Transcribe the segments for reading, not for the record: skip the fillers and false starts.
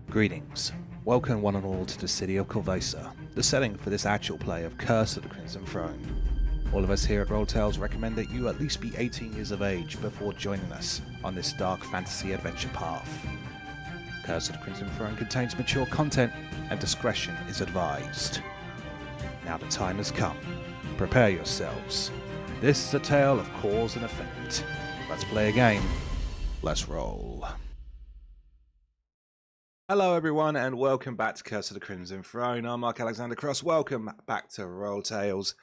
Greetings. Welcome one and all to the city of Korvosa, the setting for this actual play of Curse of the Crimson Throne. All of us here at RollTales recommend that you at least be 18 years of age before joining us on this dark fantasy adventure path. Curse of the Crimson Throne contains mature content and discretion is advised. Now the time has come. Prepare yourselves. This is a tale of cause and effect. Let's play a game. Let's roll. Hello everyone and welcome back to Curse of the Crimson Throne. I'm Mark Alexander Cross. Welcome back to RollTales.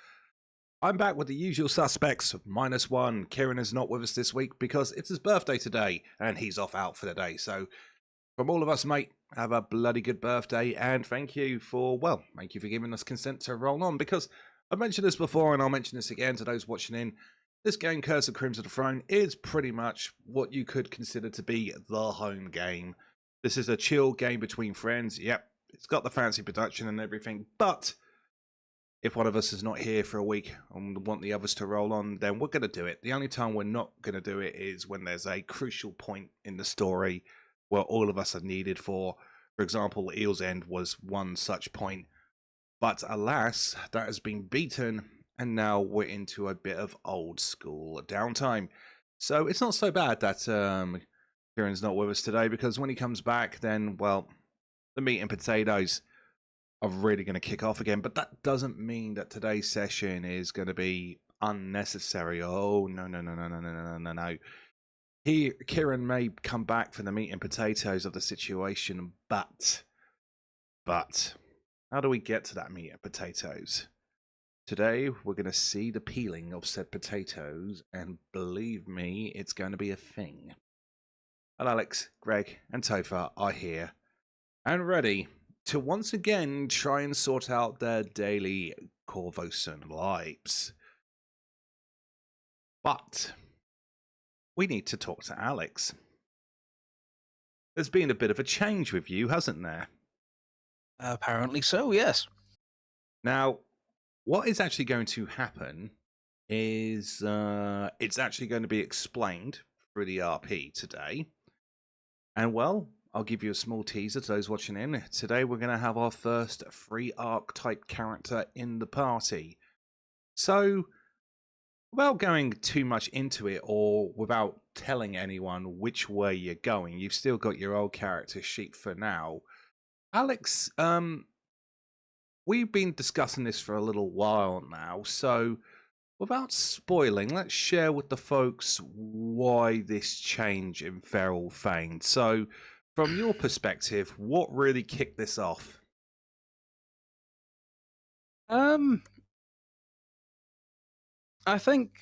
I'm back with the usual suspects, -1. Kieran is not with us this week because it's his birthday today and he's off out for the day. So from all of us, mate, have a bloody good birthday and thank you for giving us consent to roll on, because I've mentioned this before and I'll mention this again to those watching in. This game, Curse of Crimson Throne, is pretty much what you could consider to be the home game. This is a chill game between friends. Yep, it's got the fancy production and everything, but if one of us is not here for a week and want the others to roll on, then we're going to do it. The only time we're not going to do it is when there's a crucial point in the story where all of us are needed for. For example, Eel's End was one such point. But alas, that has been beaten, and now we're into a bit of old school downtime. So it's not so bad that Kieran's not with us today, because when he comes back, then, well, the meat and potatoes are really going to kick off again. But that doesn't mean that today's session is going to be unnecessary. Oh, no. Kieran may come back for the meat and potatoes of the situation, but how do we get to that meat and potatoes? Today, we're going to see the peeling of said potatoes, and believe me, it's going to be a thing. And Alex, Greg, and Topher are here and ready to once again try and sort out their daily Korvosan lives. But we need to talk to Alex. There's been a bit of a change with you, hasn't there? Apparently so, yes. Now, what is actually going to happen is it's actually going to be explained through the RP today. And, well, I'll give you a small teaser to those watching in. Today we're going to have our first free archetype character in the party. So, without going too much into it, or without telling anyone which way you're going, you've still got your old character sheet for now. Alex, we've been discussing this for a little while now, so without spoiling, let's share with the folks why this change in Feral Thane. So, from your perspective, what really kicked this off? I think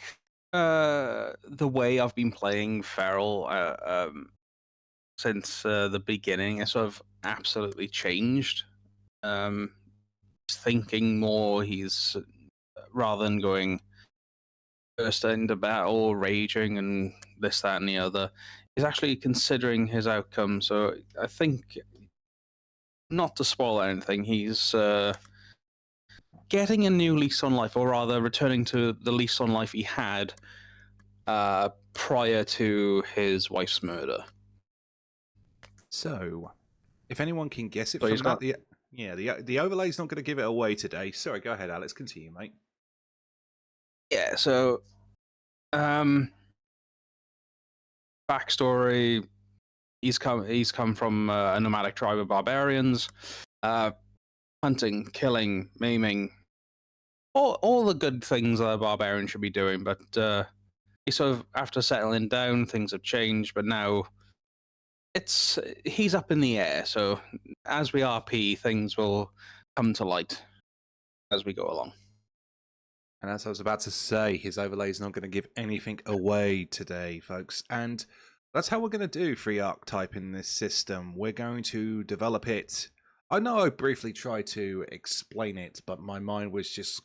the way I've been playing Feral since the beginning has sort of absolutely changed. Thinking more, he's rather than going first into battle, raging and this, that, and the other, he's actually considering his outcome. So I think, not to spoil anything, he's getting a new lease on life, or rather returning to the lease on life he had prior to his wife's murder. So, if anyone can guess it So from that, the overlay's not going to give it away today. Sorry, go ahead, Alex. Continue, mate. Yeah, so backstory: he's come from a nomadic tribe of barbarians, hunting, killing, maiming, all the good things that a barbarian should be doing. But he sort of, after settling down, things have changed. But now he's up in the air. So as we RP, things will come to light as we go along. And as I was about to say, his overlay is not going to give anything away today, folks. And that's how we're going to do free archetype in this system. We're going to develop it. I know I briefly tried to explain it, but my mind was just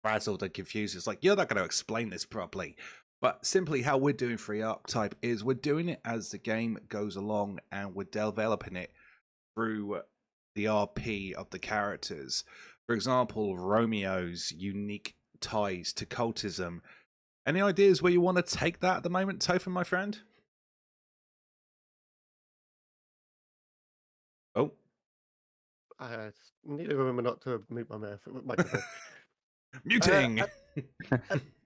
frazzled and confused. It's like, you're not going to explain this properly. But simply how we're doing free archetype is we're doing it as the game goes along, and we're developing it through the RP of the characters. For example, Romeo's unique ties to cultism. Any ideas where you want to take that at the moment, Topher, my friend? Oh, I need to remember not to mute my microphone. Muting.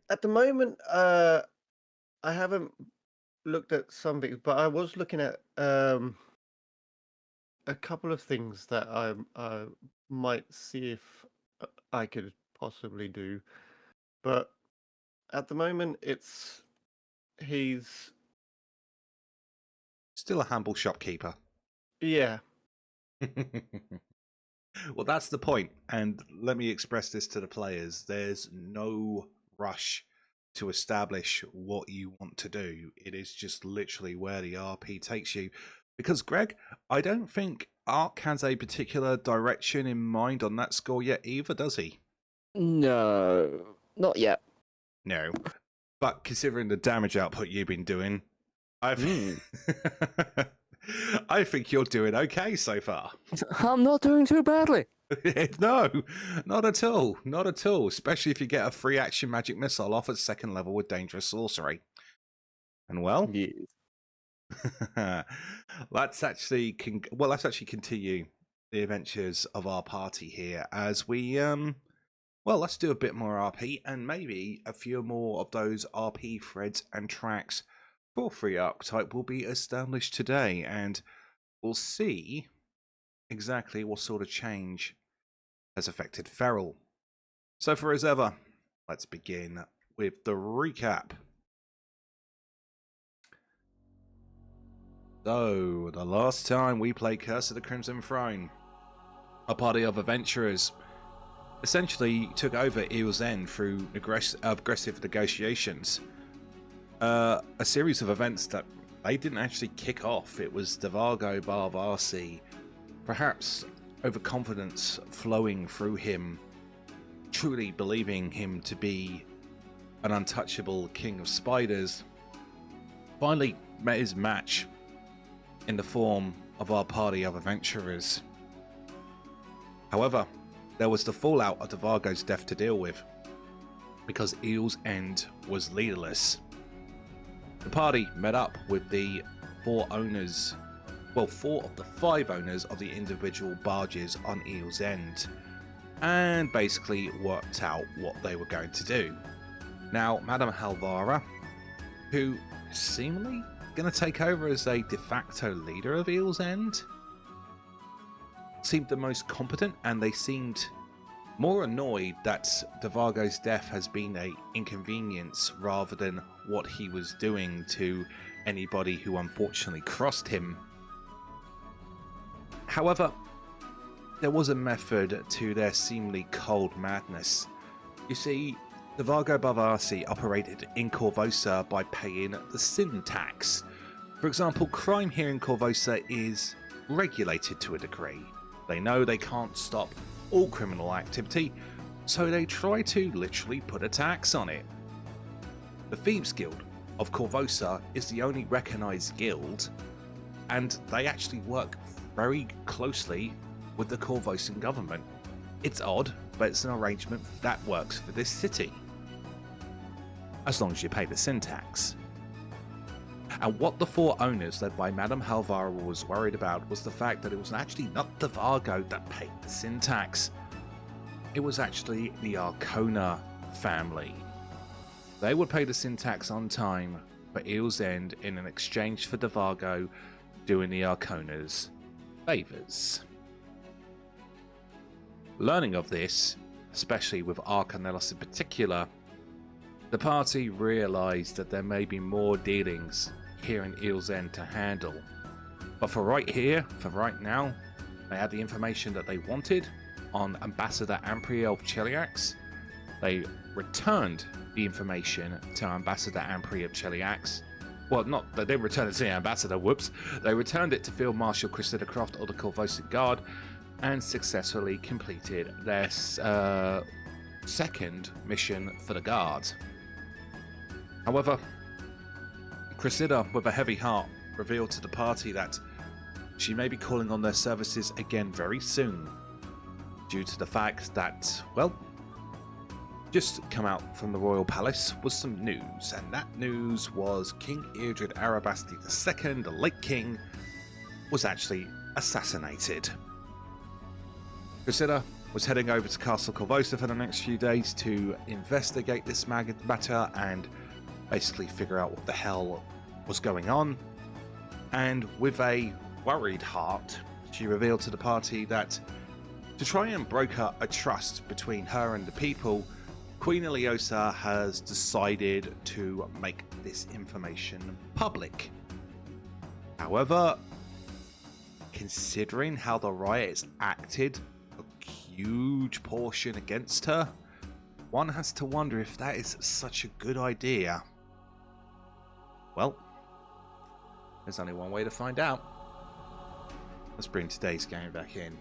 At the moment, I haven't looked at some things, but I was looking at a couple of things that I might see if I could possibly do. But at the moment, he's Still a humble shopkeeper. yeah. Well, that's the point, and let me express this to the players. There's no rush to establish what you want to do. It is just literally where the RP takes you. Because, Greg, I don't think Ark has a particular direction in mind on that score yet either, does he? No, not yet. No. But considering the damage output you've been doing, I think you're doing okay so far. I'm not doing too badly. No, not at all. Not at all. Especially if you get a free action magic missile off at second level with dangerous sorcery. And well, Yes. let's actually continue the adventures of our party here as we let's do a bit more RP and maybe a few more of those RP threads and tracks for free archetype will be established today, and we'll see exactly what sort of change has affected Feral. So for as ever, let's begin with the recap. So, the last time we played Curse of the Crimson Throne, a party of adventurers essentially took over Eel's End through aggressive negotiations. A series of events that they didn't actually kick off. It was Devargo Barvarsi, perhaps overconfidence flowing through him, truly believing him to be an untouchable king of spiders, finally met his match in the form of our party of adventurers. However, there was the fallout of Devargo's death to deal with, because Eel's End was leaderless. The party met up with the four of the five owners of the individual barges on Eel's End, and basically worked out what they were going to do. Now, Madame Halvara, who seemingly going to take over as a de facto leader of Eel's End, seemed the most competent, and they seemed more annoyed that Devargo's death has been an inconvenience rather than what he was doing to anybody who unfortunately crossed him. However, there was a method to their seemingly cold madness. You see, Devargo Barvarsi operated in Korvosa by paying the sin tax. For example, crime here in Korvosa is regulated to a degree. They know they can't stop all criminal activity, so they try to literally put a tax on it. The Thieves Guild of Korvosa is the only recognised guild, and they actually work very closely with the Korvosan government. It's odd, but it's an arrangement that works for this city, as long as you pay the sin tax. And what the four owners, led by Madame Halvara, was worried about was the fact that it was actually not Devargo that paid the sin tax. It was actually the Arcona family. They would pay the sin tax on time for Eel's End in an exchange for Devargo doing the Arcona's favours. Learning of this, especially with Ornelos in particular, the party realised that there may be more dealings here in Eel's End to handle. But for right now, they had the information that they wanted on Ambassador Ampria of Cheliax. They returned the information to Ambassador Ampria of Cheliax. Well, they didn't return it to the Ambassador, whoops. They returned it to Field Marshal Cressida Croft of the Korvosa Guard and successfully completed their second mission for the Guard. However, Cressida, with a heavy heart, revealed to the party that she may be calling on their services again very soon, due to the fact that, just come out from the Royal Palace was some news, and that news was King Eardred Arabasti II, the late king, was actually assassinated. Priscilla was heading over to Castle Korvosa for the next few days to investigate this matter and basically figure out what the hell was going on. And with a worried heart, she revealed to the party that to try and broker a trust between her and the people, Queen Iliosa has decided to make this information public. However, considering how the riots acted a huge portion against her, one has to wonder if that is such a good idea. Well, there's only one way to find out. Let's bring today's game back in.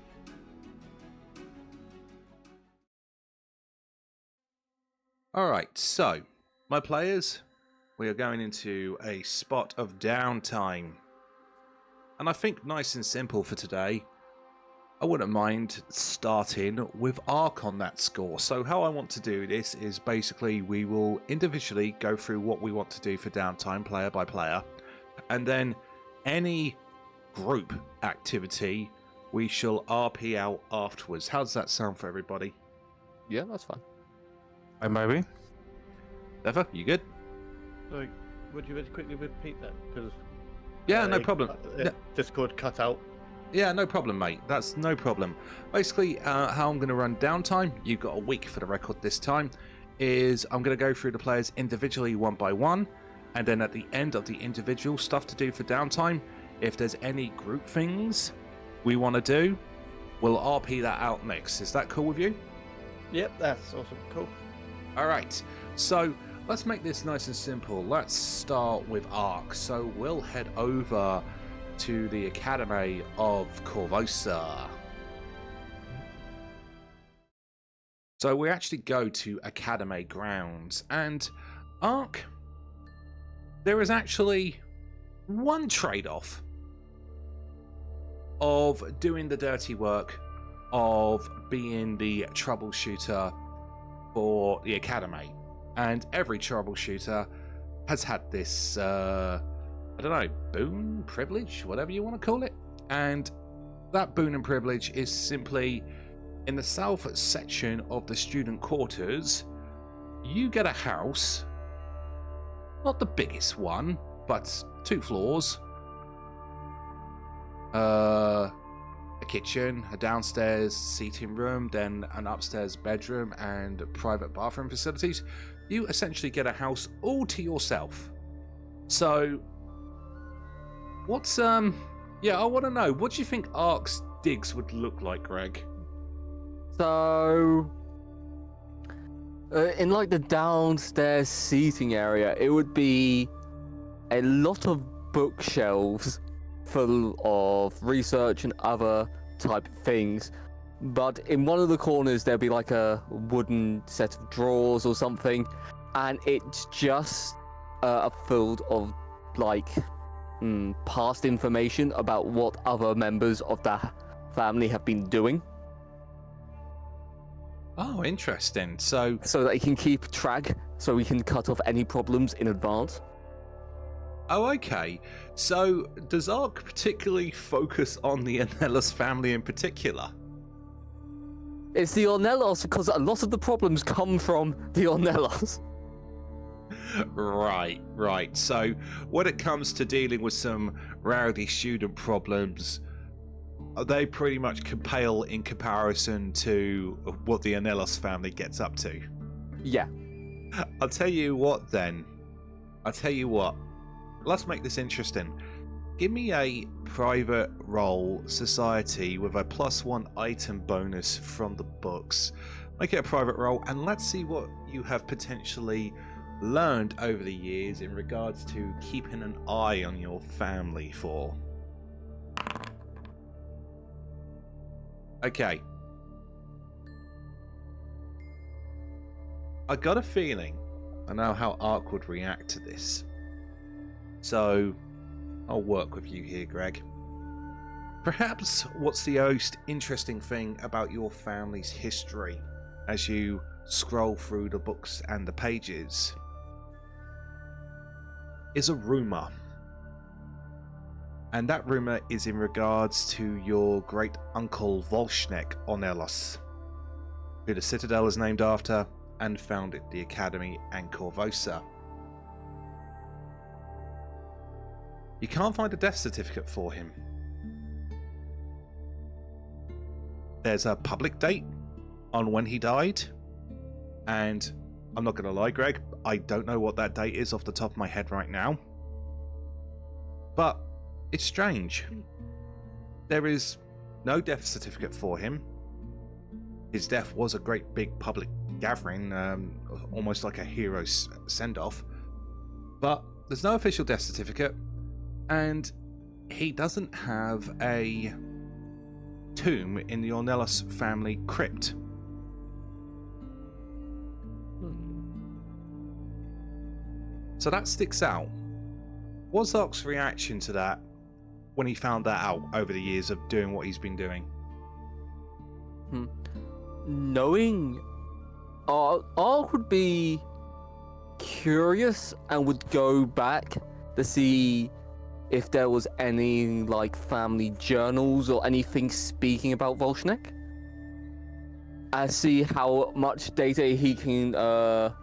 Alright, so, my players, we are going into a spot of downtime. And I think nice and simple for today, I wouldn't mind starting with Arc on that score. So how I want to do this is basically we will individually go through what we want to do for downtime, player by player. And then any group activity we shall RP out afterwards. How does that sound for everybody? Yeah, that's fine. Hey, maybe. Topher, you good? So, would you quickly repeat that? Because Yeah, no problem. Discord cut out. Yeah, no problem, mate. That's no problem. Basically, how I'm going to run downtime, you've got a week for the record this time, is I'm going to go through the players individually one by one, and then at the end of the individual stuff to do for downtime, if there's any group things we want to do, we'll RP that out next. Is that cool with you? Yep, that's awesome. Cool. All right, so let's make this nice and simple. Let's start with Arc. So we'll head over to the Academy of Korvosa. So we actually go to Academy grounds, and Arc, there is actually one trade-off of doing the dirty work of being the troubleshooter for the Academy. And every troubleshooter has had this, I don't know, boon, privilege, whatever you want to call it. And that boon and privilege is simply in the south section of the student quarters, you get a house, not the biggest one, but 2 floors, a kitchen, a downstairs seating room, then an upstairs bedroom and private bathroom facilities. You essentially get a house all to yourself. So what's yeah, I want to know, what do you think Arc's digs would look like, Greg? So, in like the downstairs seating area, it would be a lot of bookshelves full of research and other type of things. But in one of the corners, there'd be like a wooden set of drawers or something, and it's just filled of like past information about what other members of the family have been doing. Oh, interesting. So that he can keep track, so we can cut off any problems in advance. oh, okay. So does Arc particularly focus on the Ornelos family in particular? It's the Ornelos because a lot of the problems come from the Ornelos. Right. So when it comes to dealing with some rowdy student problems, they pretty much pale in comparison to what the Ornelos family gets up to. Yeah. I'll tell you what then. Let's make this interesting. Give me a private role society with a +1 item bonus from the books. Make it a private role, and let's see what you have potentially learned over the years in regards to keeping an eye on your family for. Okay. I got a feeling I know how Arc would react to this. So I'll work with you here, Greg. Perhaps what's the most interesting thing about your family's history as you scroll through the books and the pages is a rumor. And that rumor is in regards to your great uncle Volshnek Ornelos, who the Citadel is named after and founded the Academy and Korvosa. You can't find a death certificate for him. There's a public date on when he died, and I'm not going to lie, Greg, I don't know what that date is off the top of my head right now. But it's strange. There is no death certificate for him. His death was a great big public gathering, almost like a hero's send-off. But there's no official death certificate, and he doesn't have a tomb in the Ornelos family crypt. So that sticks out. What's Ark's reaction to that when he found that out over the years of doing what he's been doing? Knowing, Ark would be curious and would go back to see if there was any like family journals or anything speaking about Volshnek. And see how much data he can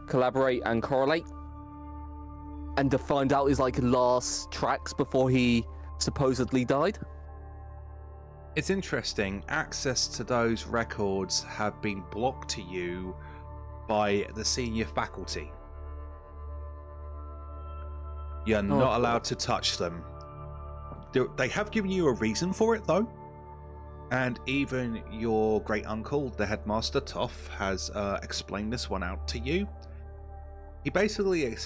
collaborate and correlate. And to find out his like last tracks before he supposedly died. It's interesting. Access to those records have been blocked to you by the senior faculty. You're not allowed to touch them. They have given you a reason for it, though. And even your great uncle, the headmaster, Topher, has explained this one out to you. He basically,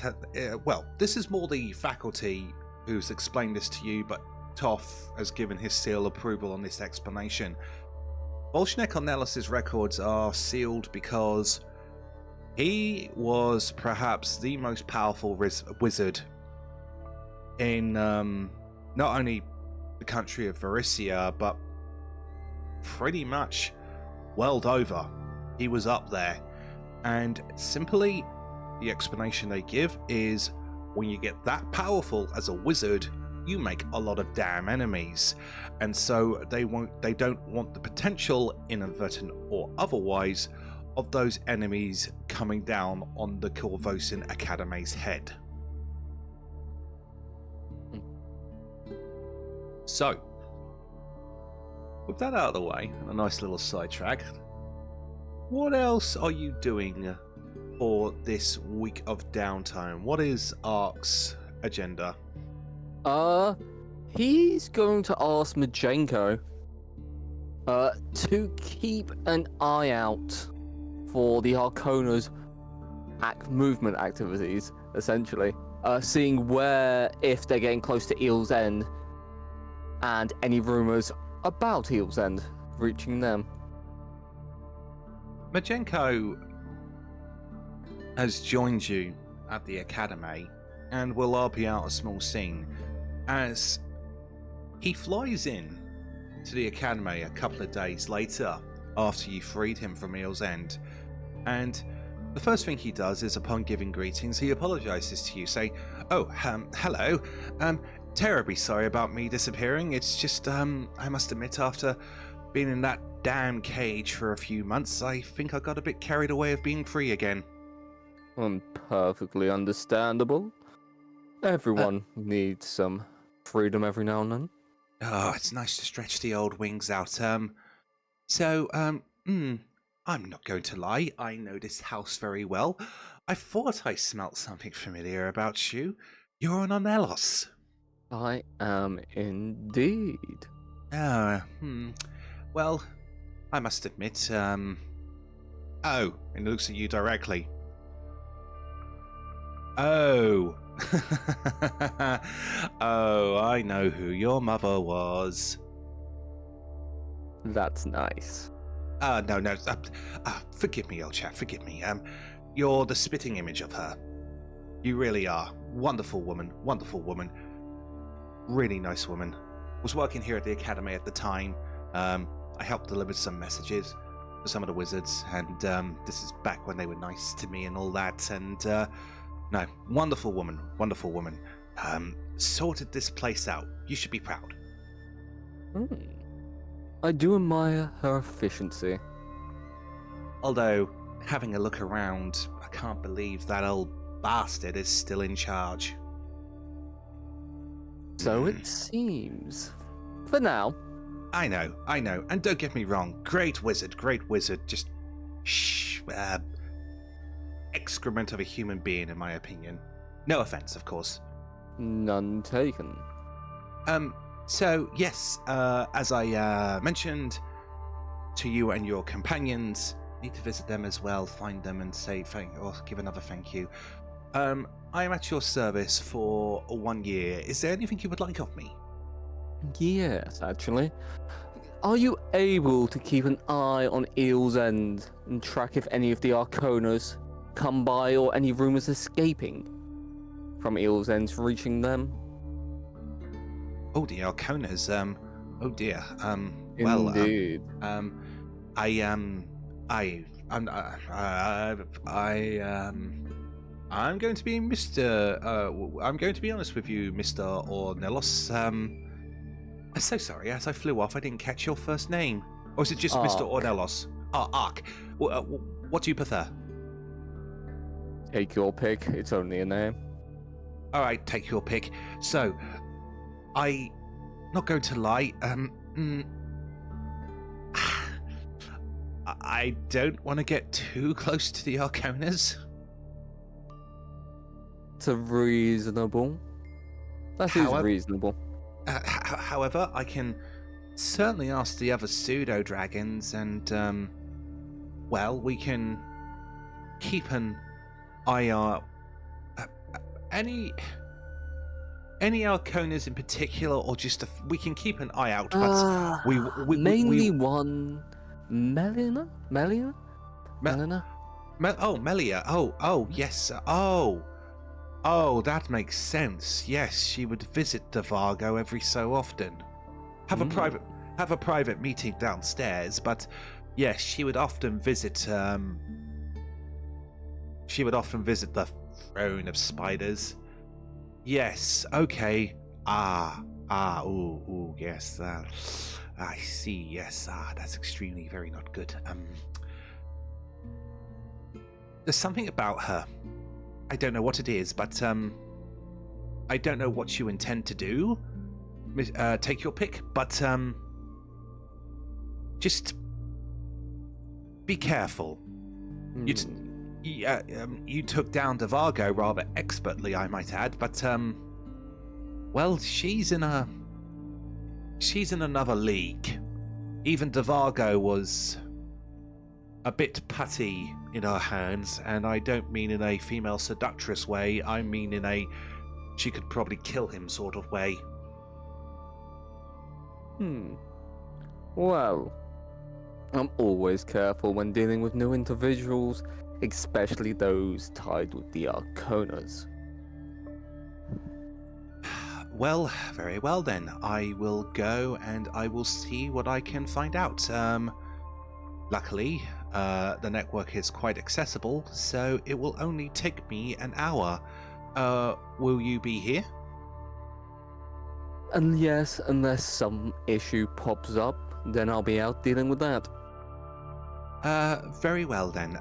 well, this is more the faculty who's explained this to you, but Topher has given his seal approval on this explanation. Volshnek Ornelos' records are sealed because he was perhaps the most powerful wizard in not only the country of Varisia, but pretty much world over. He was up there. And simply, the explanation they give is when you get that powerful as a wizard, you make a lot of damn enemies. And so they don't want the potential, inadvertent or otherwise, of those enemies coming down on the Korvosan Academy's head. So, with that out of the way, and a nice little sidetrack, what else are you doing for this week of downtime? What is Ark's agenda? He's going to ask Majenko to keep an eye out for the Arcona's movement activities, essentially. Seeing if they're getting close to Eel's End, and any rumours about Eel's End reaching them. Majenko has joined you at the Academy and will RP out a small scene as he flies in to the Academy a couple of days later after you freed him from Eel's End. And the first thing he does is, upon giving greetings, he apologises to you, say, "Oh, hello. Terribly sorry about me disappearing. It's just, I must admit, after being in that damn cage for a few months, I think I got a bit carried away of being free again." Perfectly understandable. Everyone needs some freedom every now and then. Oh, it's nice to stretch the old wings out. I'm not going to lie. I know this house very well. I thought I smelt something familiar about you. You're an Ornelos. I am indeed. Well, I must admit, oh, and looks at you directly. Oh. Oh, I know who your mother was. That's nice. No. Forgive me, old chap, forgive me. You're the spitting image of her. You really are. Wonderful woman. Really nice woman. Was working here at the Academy at the time. I helped deliver some messages for some of the wizards, and this is back when they were nice to me and all that, and no, wonderful woman. sorted this place out. You should be proud. I do admire her efficiency. Although, having a look around, I can't believe that old bastard is still in charge. So it seems. For now. I know. And don't get me wrong, great wizard, just excrement of a human being, in my opinion. No offense, of course. None taken. So, yes, as I mentioned to you and your companions, need to visit them as well, find them and say or give another thank you. I am at your service for 1 year. Is there anything you would like of me? Yes, actually. Are you able to keep an eye on Eel's End and track if any of the Arconas come by or any rumours escaping from Eel's End reaching them? Oh, the Arconas, oh dear, Indeed. I'm going to be I'm going to be honest with you, Mr. Ornelos. I'm so sorry, as I flew off, I didn't catch your first name. Or is it just Mr. Ornelos? Ark. What do you prefer? Take your pick, it's only a name. Alright, take your pick. So, I'm not going to lie, I don't want to get too close to the Arconas. It's a reasonable. That is reasonable. However, I can certainly ask the other pseudo-dragons and, well, we can keep an eye out. Any Arconas in particular, or just we can keep an eye out, but mainly one Melina? Melia? Oh, yes. Oh, that makes sense. Yes, she would visit Devargo every so often. Have a private meeting downstairs, but yes, she would often visit the throne of spiders. Yes, okay. Yes. I see, yes. That's extremely very not good. There's something about her. I don't know what it is, but I don't know what you intend to do. Take your pick, but just be careful. You took down Devargo rather expertly, I might add, but well, she's in another league. Even Devargo was a bit putty in her hands, and I don't mean in a female seductress way, I mean in a she could probably kill him sort of way. Well, I'm always careful when dealing with new individuals, especially those tied with the Arconas. Well, very well then. I will go and I will see what I can find out. Luckily, the network is quite accessible, so it will only take me an hour. Will you be here? And yes, unless some issue pops up, then I'll be out dealing with that. Very well then.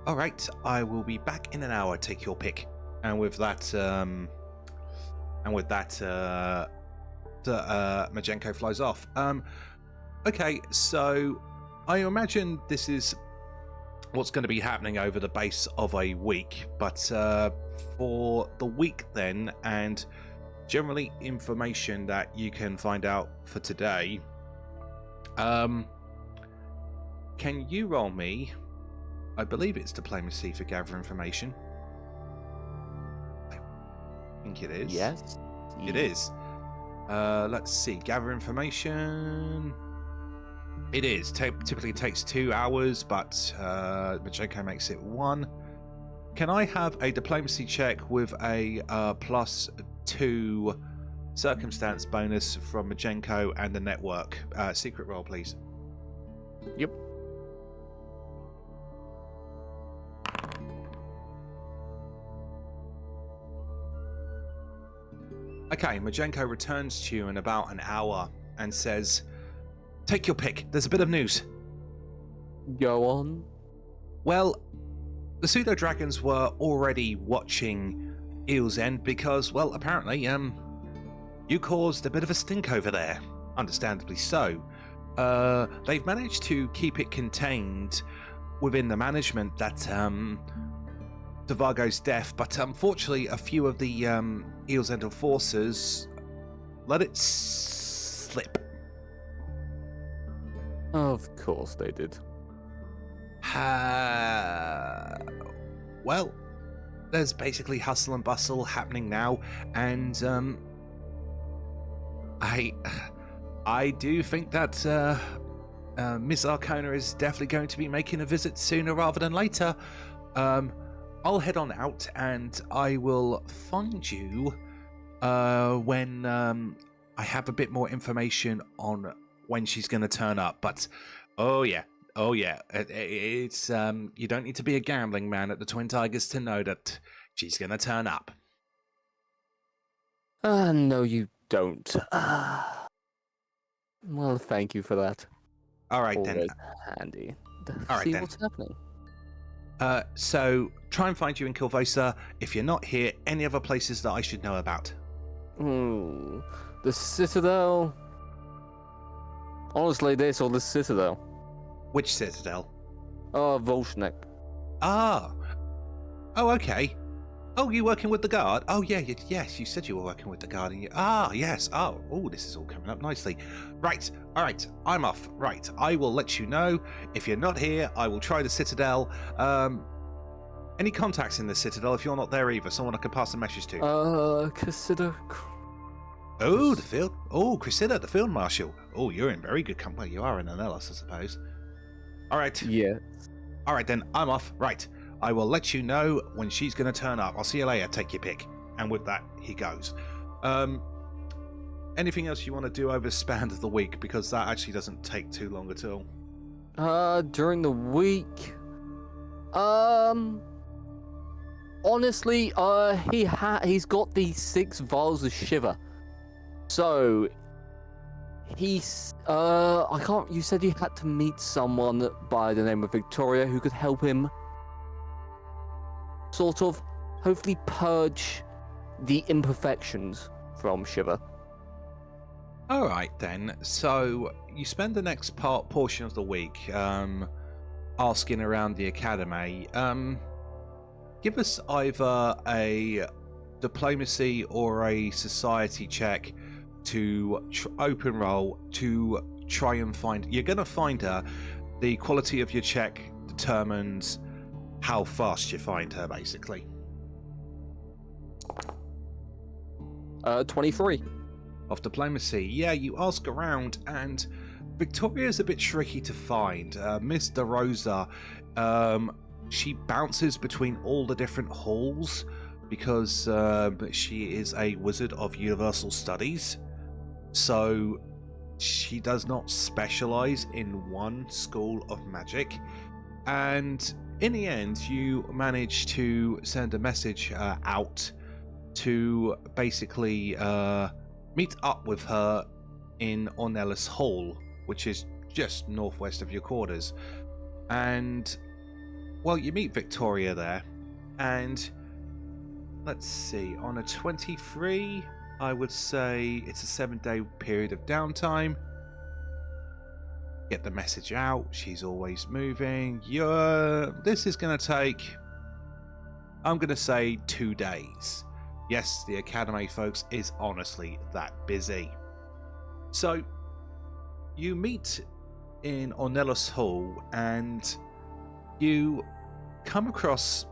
Alright, I will be back in an hour, take your pick. And with that, Majenko flies off. Okay, so I imagine this is what's going to be happening over the base of a week, but for the week then, and generally information that you can find out for today, can you roll me, I believe it's diplomacy for gather information. I think it is. Yes. It is. Let's see, gather information. It is. Typically takes 2 hours, but Majenko makes it 1. Can I have a diplomacy check with a +2 circumstance bonus from Majenko and the network? Secret roll, please. Yep. Okay, Majenko returns to you in about an hour and says, "Take your pick. There's a bit of news." Go on. Well, the pseudo dragons were already watching Eel's End because, well, apparently, you caused a bit of a stink over there. Understandably so. They've managed to keep it contained within the management that Devago's death, but unfortunately, a few of the Eel's End enforcers let it slip. Of course they did. Well, there's basically hustle and bustle happening now, and I do think that Miss Arcona is definitely going to be making a visit sooner rather than later. I'll head on out, and I will find you when I have a bit more information on when she's going to turn up. But oh yeah, it's you don't need to be a gambling man at the Twin Tigers to know that she's going to turn up. No, you don't. Well, thank you for that. All right Always then. handy. All right See then. what's happening. So try and find you in Korvosa. If you're not here, any other places that I should know about? The Citadel. Honestly, this or the Citadel. Which citadel? Volshnek. Ah. Oh, okay. Oh, you working with the guard? Oh, yeah, yes, you said you were working with the guard. And yes. Oh, this is all coming up nicely. Right, all right, I'm off. Right, I will let you know. If you're not here, I will try the Citadel. Any contacts in the Citadel if you're not there either? Someone I can pass a message to? Consider... Oh, the field... Oh, Cressida, the field marshal. Oh, you're in very good company. Well, you are in Ornelos, I suppose. All right. Yeah. All right, then, I'm off. Right. I will let you know when she's going to turn up. I'll see you later. Take your pick. And with that, he goes. Anything else you want to do over the span of the week? Because that actually doesn't take too long at all. During the week... Honestly, he's got these 6 vials of Shiver. So... you said you had to meet someone by the name of Victoria who could help him sort of, hopefully purge the imperfections from Shiver. All right, then. So you spend the next portion of the week asking around the academy. Give us either a diplomacy or a society check to open roll to try and find... You're going to find her. The quality of your check determines how fast you find her, basically. 23. Of diplomacy. Yeah, you ask around, and Victoria's a bit tricky to find. Miss De Rosa, she bounces between all the different halls because she is a wizard of universal studies. So she does not specialize in one school of magic. And in the end, you manage to send a message out to basically meet up with her in Ornelos Hall, which is just northwest of your quarters. And, well, you meet Victoria there. And, let's see, on a 23... I would say it's a 7-day period of downtime. Get the message out. She's always moving. This is going to take, I'm going to say, 2 days. Yes, the academy, folks, is honestly that busy. So, you meet in Ornelos Hall and you come across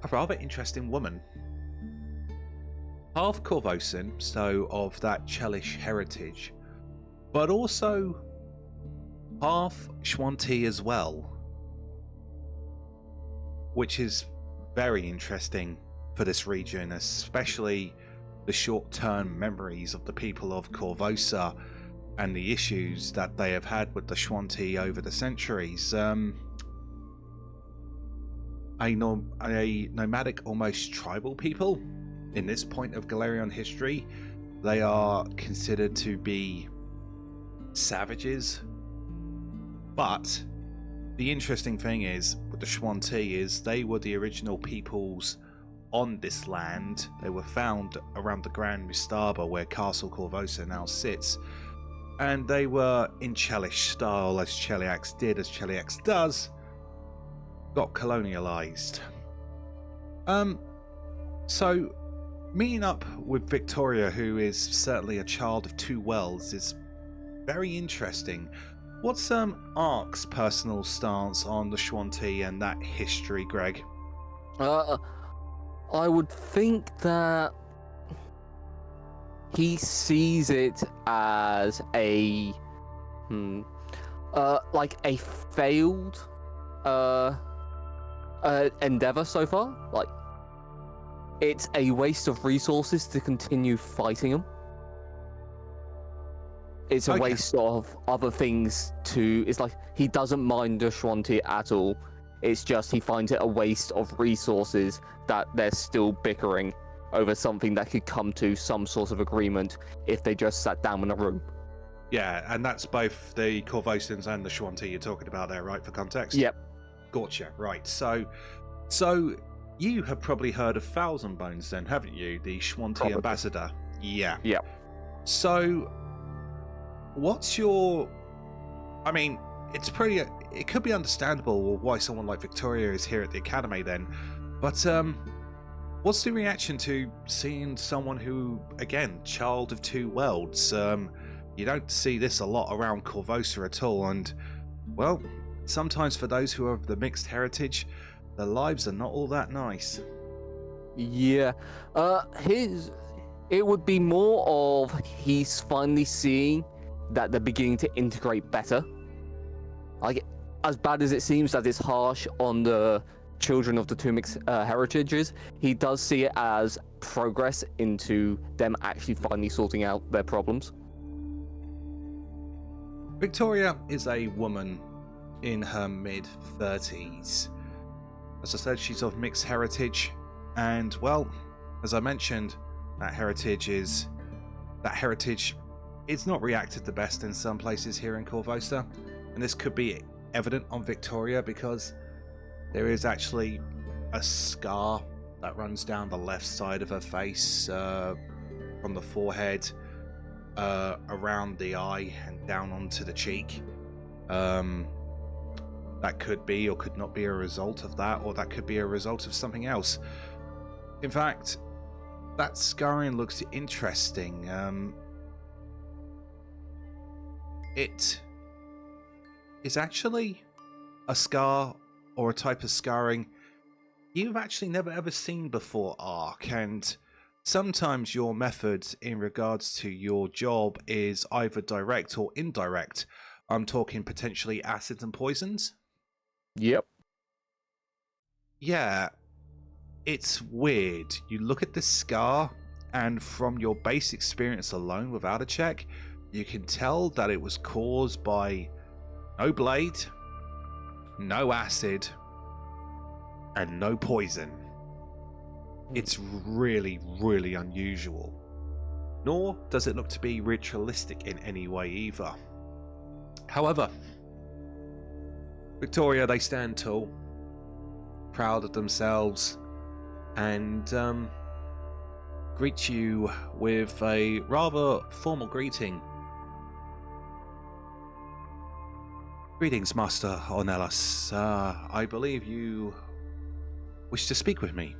a rather interesting woman. Half Korvosan, so of that Chelish heritage, but also half Schwanti as well, which is very interesting for this region, especially the short-term memories of the people of Korvosa and the issues that they have had with the Schwanti over the centuries. A nomadic, almost tribal people. in this point of Galarian history, they are considered to be savages. But the interesting thing is, with the Shuan-Ti, is they were the original peoples on this land. They were found around the Grand Mustaba, where Castle Korvosa now sits. And they were in Chelish style, as Cheliax did, as Cheliax does, got colonialized. So meeting up with Victoria, who is certainly a child of two worlds, is very interesting. What's Ark's personal stance on the Shuan-Ti and that history, Greg? I would think that he sees it as a like a failed endeavor so far. Like, it's a waste of resources to continue fighting him. It's a waste of other things to... It's like, he doesn't mind the Shuan-Ti at all. It's just he finds it a waste of resources that they're still bickering over something that could come to some sort of agreement if they just sat down in a room. Yeah, and that's both the Korvosans and the Shuan-Ti you're talking about there, right, for context? Yep. Gotcha, right. So you have probably heard of Thousand Bones then, haven't you? The Shuan-Ti ambassador. Yeah. Yeah. So, what's your... I mean, it's pretty... It could be understandable why someone like Victoria is here at the academy then, but what's the reaction to seeing someone who, again, child of two worlds? You don't see this a lot around Korvosa at all, and, well, sometimes for those who have the mixed heritage, their lives are not all that nice. Yeah. It would be more of he's finally seeing that they're beginning to integrate better. Like, as bad as it seems that it's harsh on the children of the two mixed heritages, he does see it as progress into them actually finally sorting out their problems. Victoria is a woman in her mid-30s. As I said, she's of mixed heritage, and, well, as I mentioned, that heritage is not reacted the best in some places here in Korvosa, and this could be evident on Victoria because there is actually a scar that runs down the left side of her face, from the forehead, around the eye and down onto the cheek. That could be or could not be a result of that, or that could be a result of something else. In fact, that scarring looks interesting. It is actually a scar or a type of scarring you've actually never ever seen before, Ark, and sometimes your method in regards to your job is either direct or indirect. I'm talking potentially acids and poisons. Yep. Yeah, it's weird. You look at this scar, and from your base experience alone without a check, you can tell that it was caused by no blade, no acid, and no poison. It's really, really unusual. Nor does it look to be ritualistic in any way either. However, Victoria, they stand tall, proud of themselves, and greet you with a rather formal greeting. Greetings, Master Ornelos. I believe you wish to speak with me.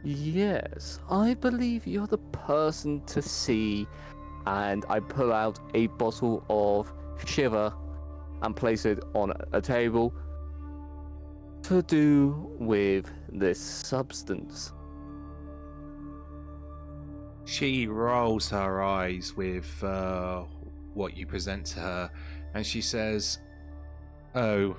Yes, I believe you're the person to see. And I pull out a bottle of Shiver and place it on a table to do with this substance. She rolls her eyes with what you present to her, and she says, "Oh,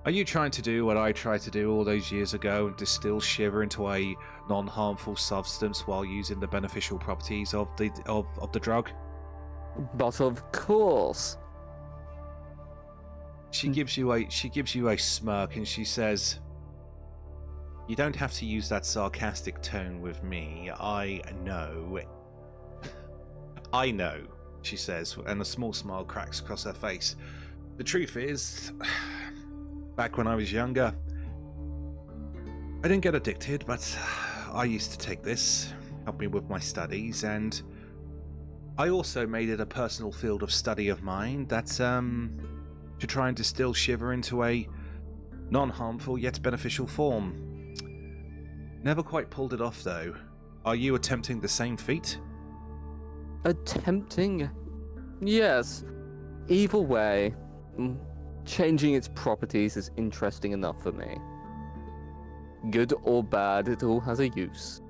are you trying to do what I tried to do all those years ago and distill Shiver into a non-harmful substance while using the beneficial properties of the drug?" But of course. She gives you a smirk and she says, You don't have to use that sarcastic tone with me. I know. I know, she says, and a small smile cracks across her face. The truth is, back when I was younger, I didn't get addicted, but I used to take this, help me with my studies, and I also made it a personal field of study of mine that, to try and distill Shiver into a non-harmful yet beneficial form. Never quite pulled it off, though. Are you attempting the same feat? Attempting? Yes. Either way, changing its properties is interesting enough for me. Good or bad, it all has a use.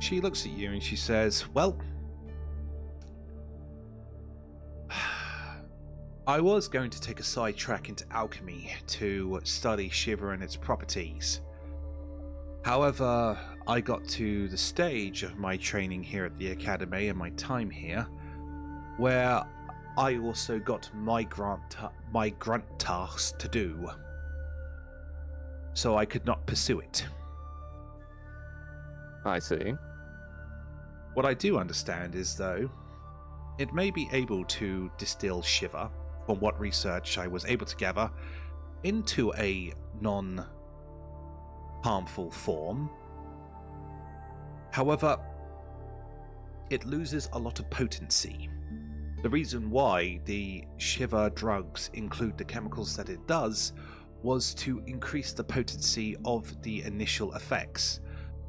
She looks at you and she says, well, I was going to take a sidetrack into alchemy to study Shiver and its properties. However, I got to the stage of my training here at the Academy and my time here, where I also got my grunt tasks to do, so I could not pursue it. I see. What I do understand is, though, it may be able to distill Shiver, from what research I was able to gather, into a non-harmful form. However, it loses a lot of potency. The reason why the Shiver drugs include the chemicals that it does was to increase the potency of the initial effects.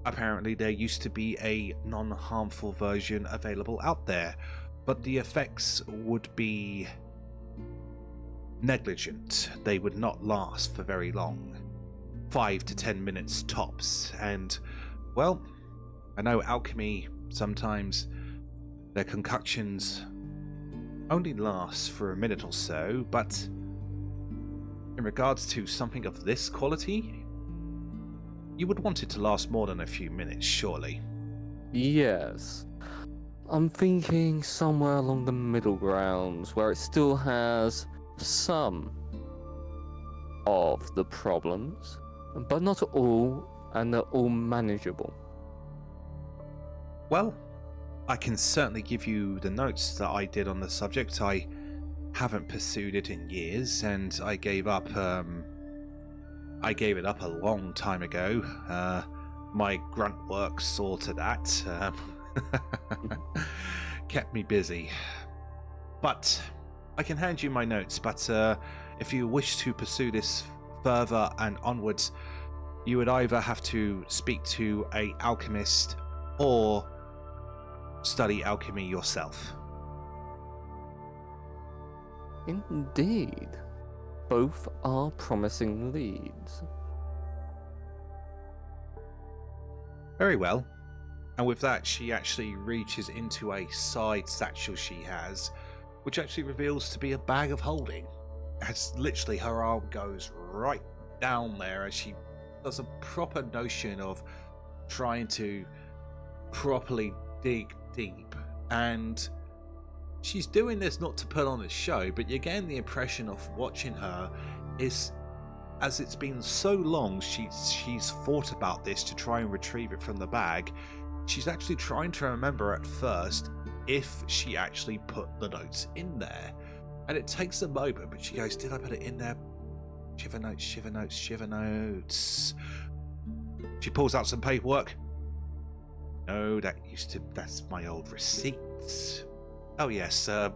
Apparently there used to be a non-harmful version available out there, but the effects would be negligent. They would not last for very long. 5 to 10 minutes tops. And, well, I know alchemy, sometimes their concoctions only last for a minute or so, but in regards to something of this quality, you would want it to last more than a few minutes, surely. Yes. I'm thinking somewhere along the middle grounds, where it still has some of the problems, but not all, and they're all manageable. Well, I can certainly give you the notes that I did on the subject. I haven't pursued it in years, and I gave it up a long time ago. My grunt work saw to that. Kept me busy. But I can hand you my notes, but if you wish to pursue this further and onwards, you would either have to speak to an alchemist or study alchemy yourself. Indeed. Both are promising leads. Very well. And with that, she actually reaches into a side satchel she has, which actually reveals to be a bag of holding. As literally her arm goes right down there as she does a proper notion of trying to properly dig deep. And she's doing this not to put on a show, but you're getting the impression of watching her is, as it's been so long she's thought about this to try and retrieve it from the bag, she's actually trying to remember at first if she actually put the notes in there. And it takes a moment, but she goes, did I put it in there? Shiver notes, shiver notes, shiver notes. She pulls out some paperwork. No, that's my old receipts. Oh yes, I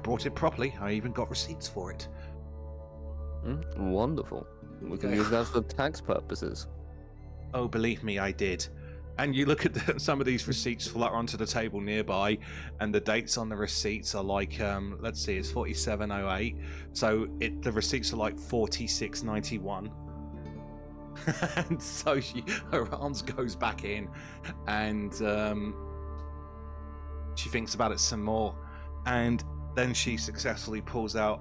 brought it properly. I even got receipts for it. Wonderful. We can use that for tax purposes. Oh, believe me, I did. And you look at some of these receipts flutter onto the table nearby, and the dates on the receipts are like, let's see, it's 4708. So the receipts are like 4691. And so her arms goes back in, and she thinks about it some more, and then she successfully pulls out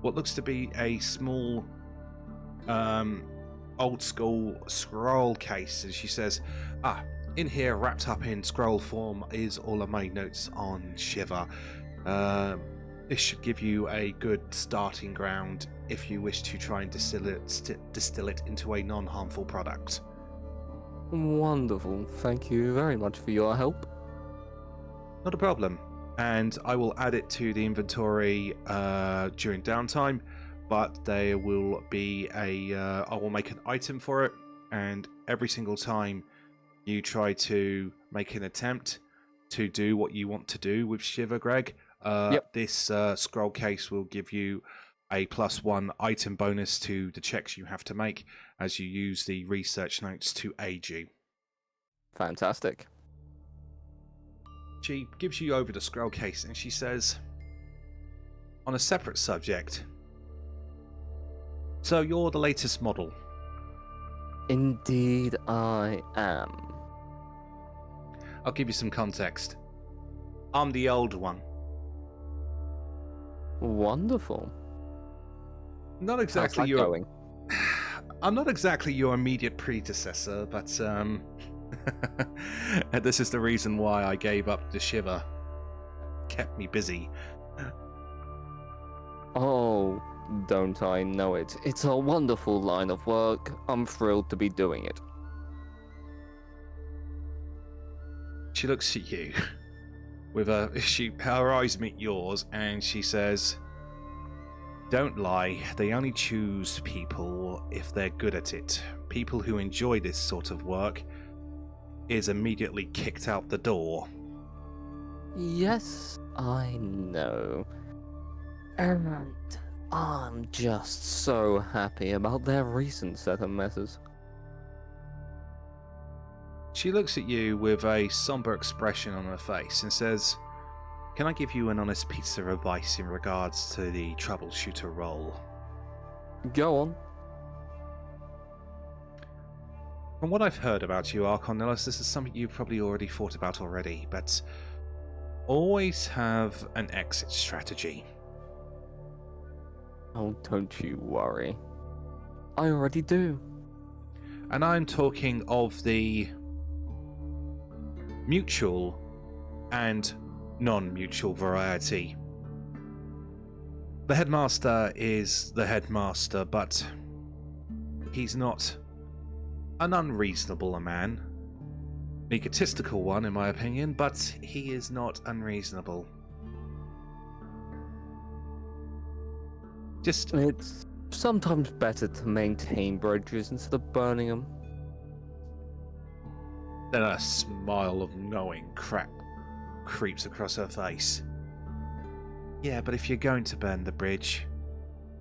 what looks to be a small old school scroll case, and she says, in here, wrapped up in scroll form, is all of my notes on Shiver. this should give you a good starting ground if you wish to try and distill it into a non-harmful product. Wonderful. Thank you very much for your help. Not a problem. And I will add it to the inventory during downtime, but there will be I will make an item for it, and every single time you try to make an attempt to do what you want to do with Shiver, Greg, this scroll case will give you a +1 item bonus to the checks you have to make as you use the research notes to aid you. Fantastic. She gives you over the scroll case and she says, on a separate subject, so you're the latest model. Indeed I am. I'll give you some context. I'm the old one. Wonderful. Not exactly How's that your going? I'm not exactly your immediate predecessor, but this is the reason why I gave up the Shiver. Kept me busy. Oh, don't I know it? It's a wonderful line of work. I'm thrilled to be doing it. She looks at you with her eyes meet yours, and she says, "Don't lie. They only choose people if they're good at it. People who enjoy this sort of work is immediately kicked out the door." Yes, I know. And I'm just so happy about their recent set of messes. She looks at you with a somber expression on her face and says, "Can I give you an honest piece of advice in regards to the troubleshooter role?" Go on. From what I've heard about you, Ornelos, this is something you've probably already thought about already, but always have an exit strategy. Oh, don't you worry. I already do. And I'm talking of the mutual and non-mutual variety. The headmaster is the headmaster, but he's not an unreasonable man. An egotistical one, in my opinion, but he is not unreasonable. Just It's sometimes better to maintain bridges instead of burning them. then a smile of knowing creeps across her face. Yeah, but if you're going to burn the bridge,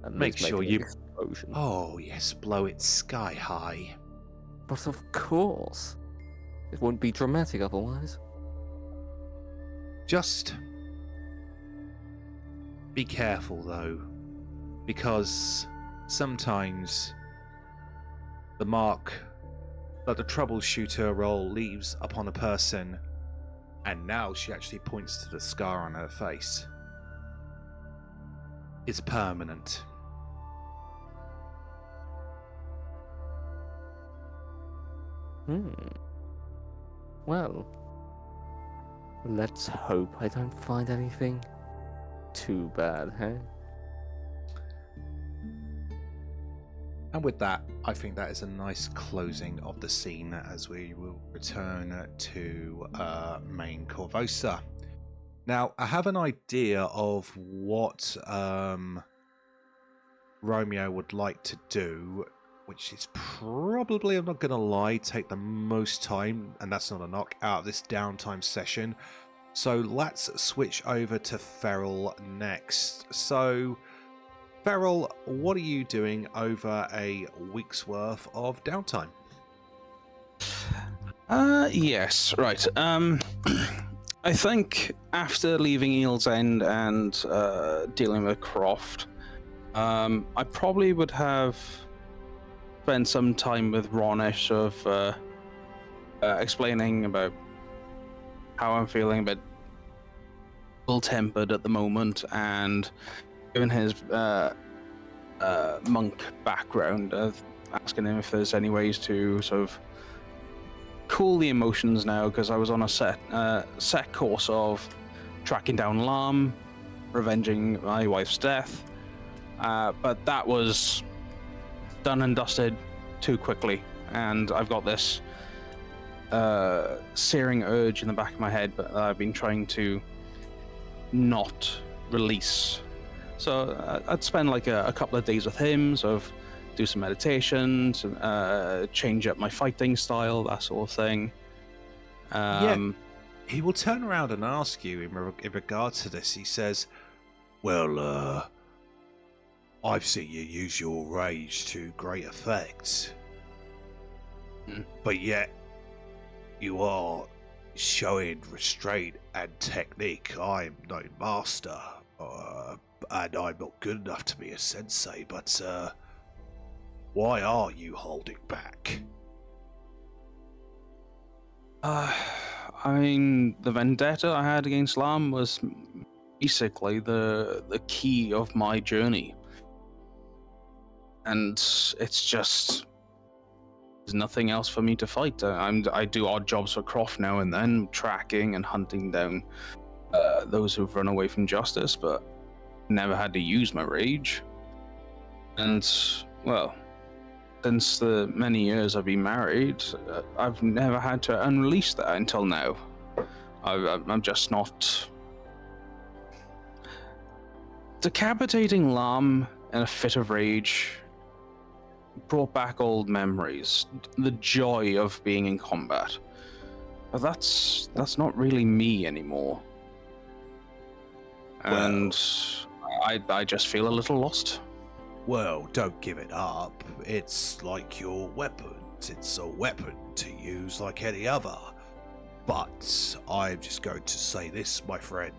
And make sure an you... explosion. Oh, yes, blow it sky high. But of course. It wouldn't be dramatic otherwise. Just be careful, though, because sometimes the mark that the troubleshooter role leaves upon a person, and now she actually points to the scar on her face, is permanent. Well, let's hope I don't find anything too bad, hey? And with that, I think that is a nice closing of the scene as we will return to main Korvosa. Now, I have an idea of what Romeo would like to do, which is probably, I'm not going to lie, take the most time, and that's not a knock, out of this downtime session. So let's switch over to Feral next. So, Feral, what are you doing over a week's worth of downtime? Yes, right. I think after leaving Eel's End and dealing with Croft, I probably would have spent some time with Ronish of explaining about how I'm feeling a bit ill-tempered at the moment, and given his monk background, asking him if there's any ways to sort of cool the emotions now, because I was on a set course of tracking down Lam, revenging my wife's death. But that was done and dusted too quickly, and I've got this searing urge in the back of my head that I've been trying to not release. So I'd spend like a couple of days with him, sort of do some meditation, change up my fighting style, that sort of thing. He will turn around and ask you in regard to this. He says, well, I've seen you use your rage to great effect. But yet, you are showing restraint and technique. I'm no master, and I'm not good enough to be a sensei, but why are you holding back? I mean, the vendetta I had against Lam was basically the key of my journey. And it's just, there's nothing else for me to fight. I do odd jobs for Croft now and then, tracking and hunting down those who've run away from justice, but never had to use my rage. And, well, since the many years I've been married, I've never had to unleash that until now. I'm just not... Decapitating Lam in a fit of rage brought back old memories, the joy of being in combat. But that's not really me anymore. And I just feel a little lost. Well, don't give it up. It's like your weapons. It's a weapon to use like any other. But I'm just going to say this, my friend.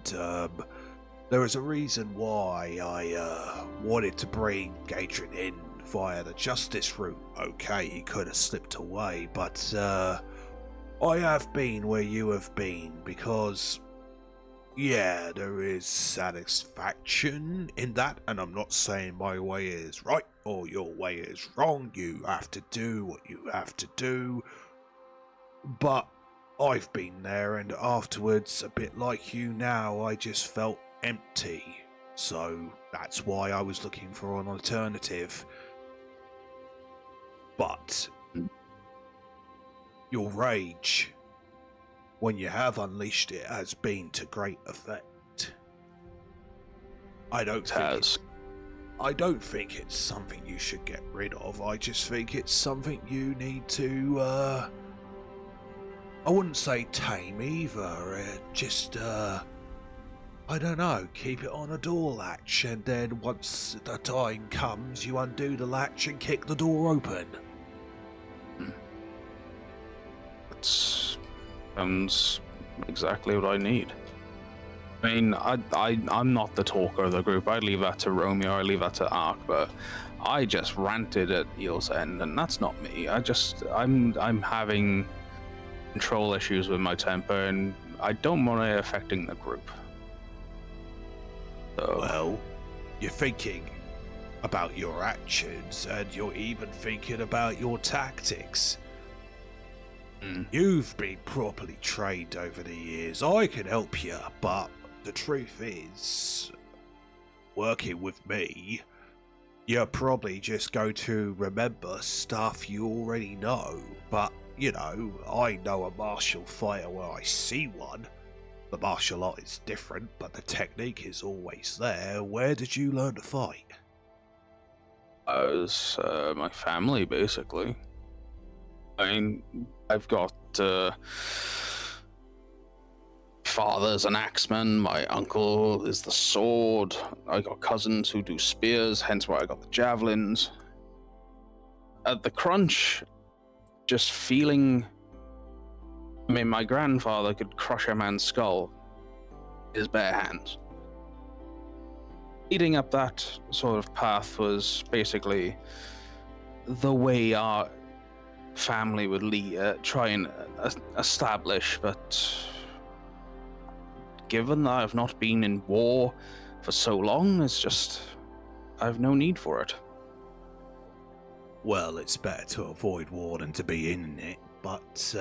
There is a reason why I wanted to bring Gadrin in via the justice route. Okay, he could have slipped away, but I have been where you have been because... yeah, there is satisfaction in that, and I'm not saying my way is right or your way is wrong. You have to do what you have to do. But I've been there, and afterwards, a bit like you now, I just felt empty. So that's why I was looking for an alternative. But your rage, when you have unleashed it, has been to great effect. I don't think it's something you should get rid of. I just think it's something you need to, I wouldn't say tame either. I don't know, keep it on a door latch, and then once the time comes, you undo the latch and kick the door open. Sounds exactly what I need. I mean, I'm not the talker of the group. I leave that to Romeo, I leave that to Ark, but I just ranted at Eel's End, and that's not me. I'm having control issues with my temper, and I don't want it affecting the group. So... well, you're thinking about your actions, and you're even thinking about your tactics. You've been properly trained over the years. I can help you, but the truth is, working with me, you're probably just going to remember stuff you already know. But, you know, I know a martial fighter where I see one. The martial art is different, but the technique is always there. Where did you learn to fight? As my family, basically. I mean, I've got father's an axeman, my uncle is the sword, I got cousins who do spears, hence why I got the javelins. At the crunch, just feeling... I mean, my grandfather could crush a man's skull with his bare hands. Leading up that sort of path was basically the way our family would try and establish, but given that I've not been in war for so long, it's just, I have no need for it. Well, it's better to avoid war than to be in it, but,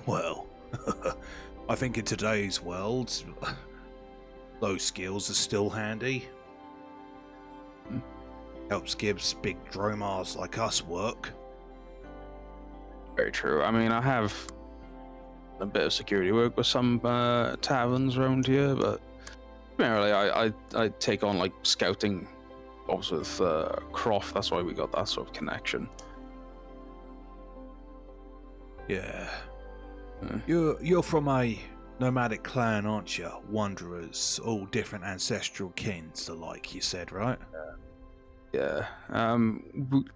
well, I think in today's world, those skills are still handy. Helps gives big dromars like us work. Very true. I mean, I have a bit of security work with some taverns around here, but primarily I take on like scouting jobs with Croft. That's why we got that sort of connection. Yeah. Hmm. You're from a nomadic clan, aren't you? Wanderers, all different ancestral kins alike, you said, right? Yeah.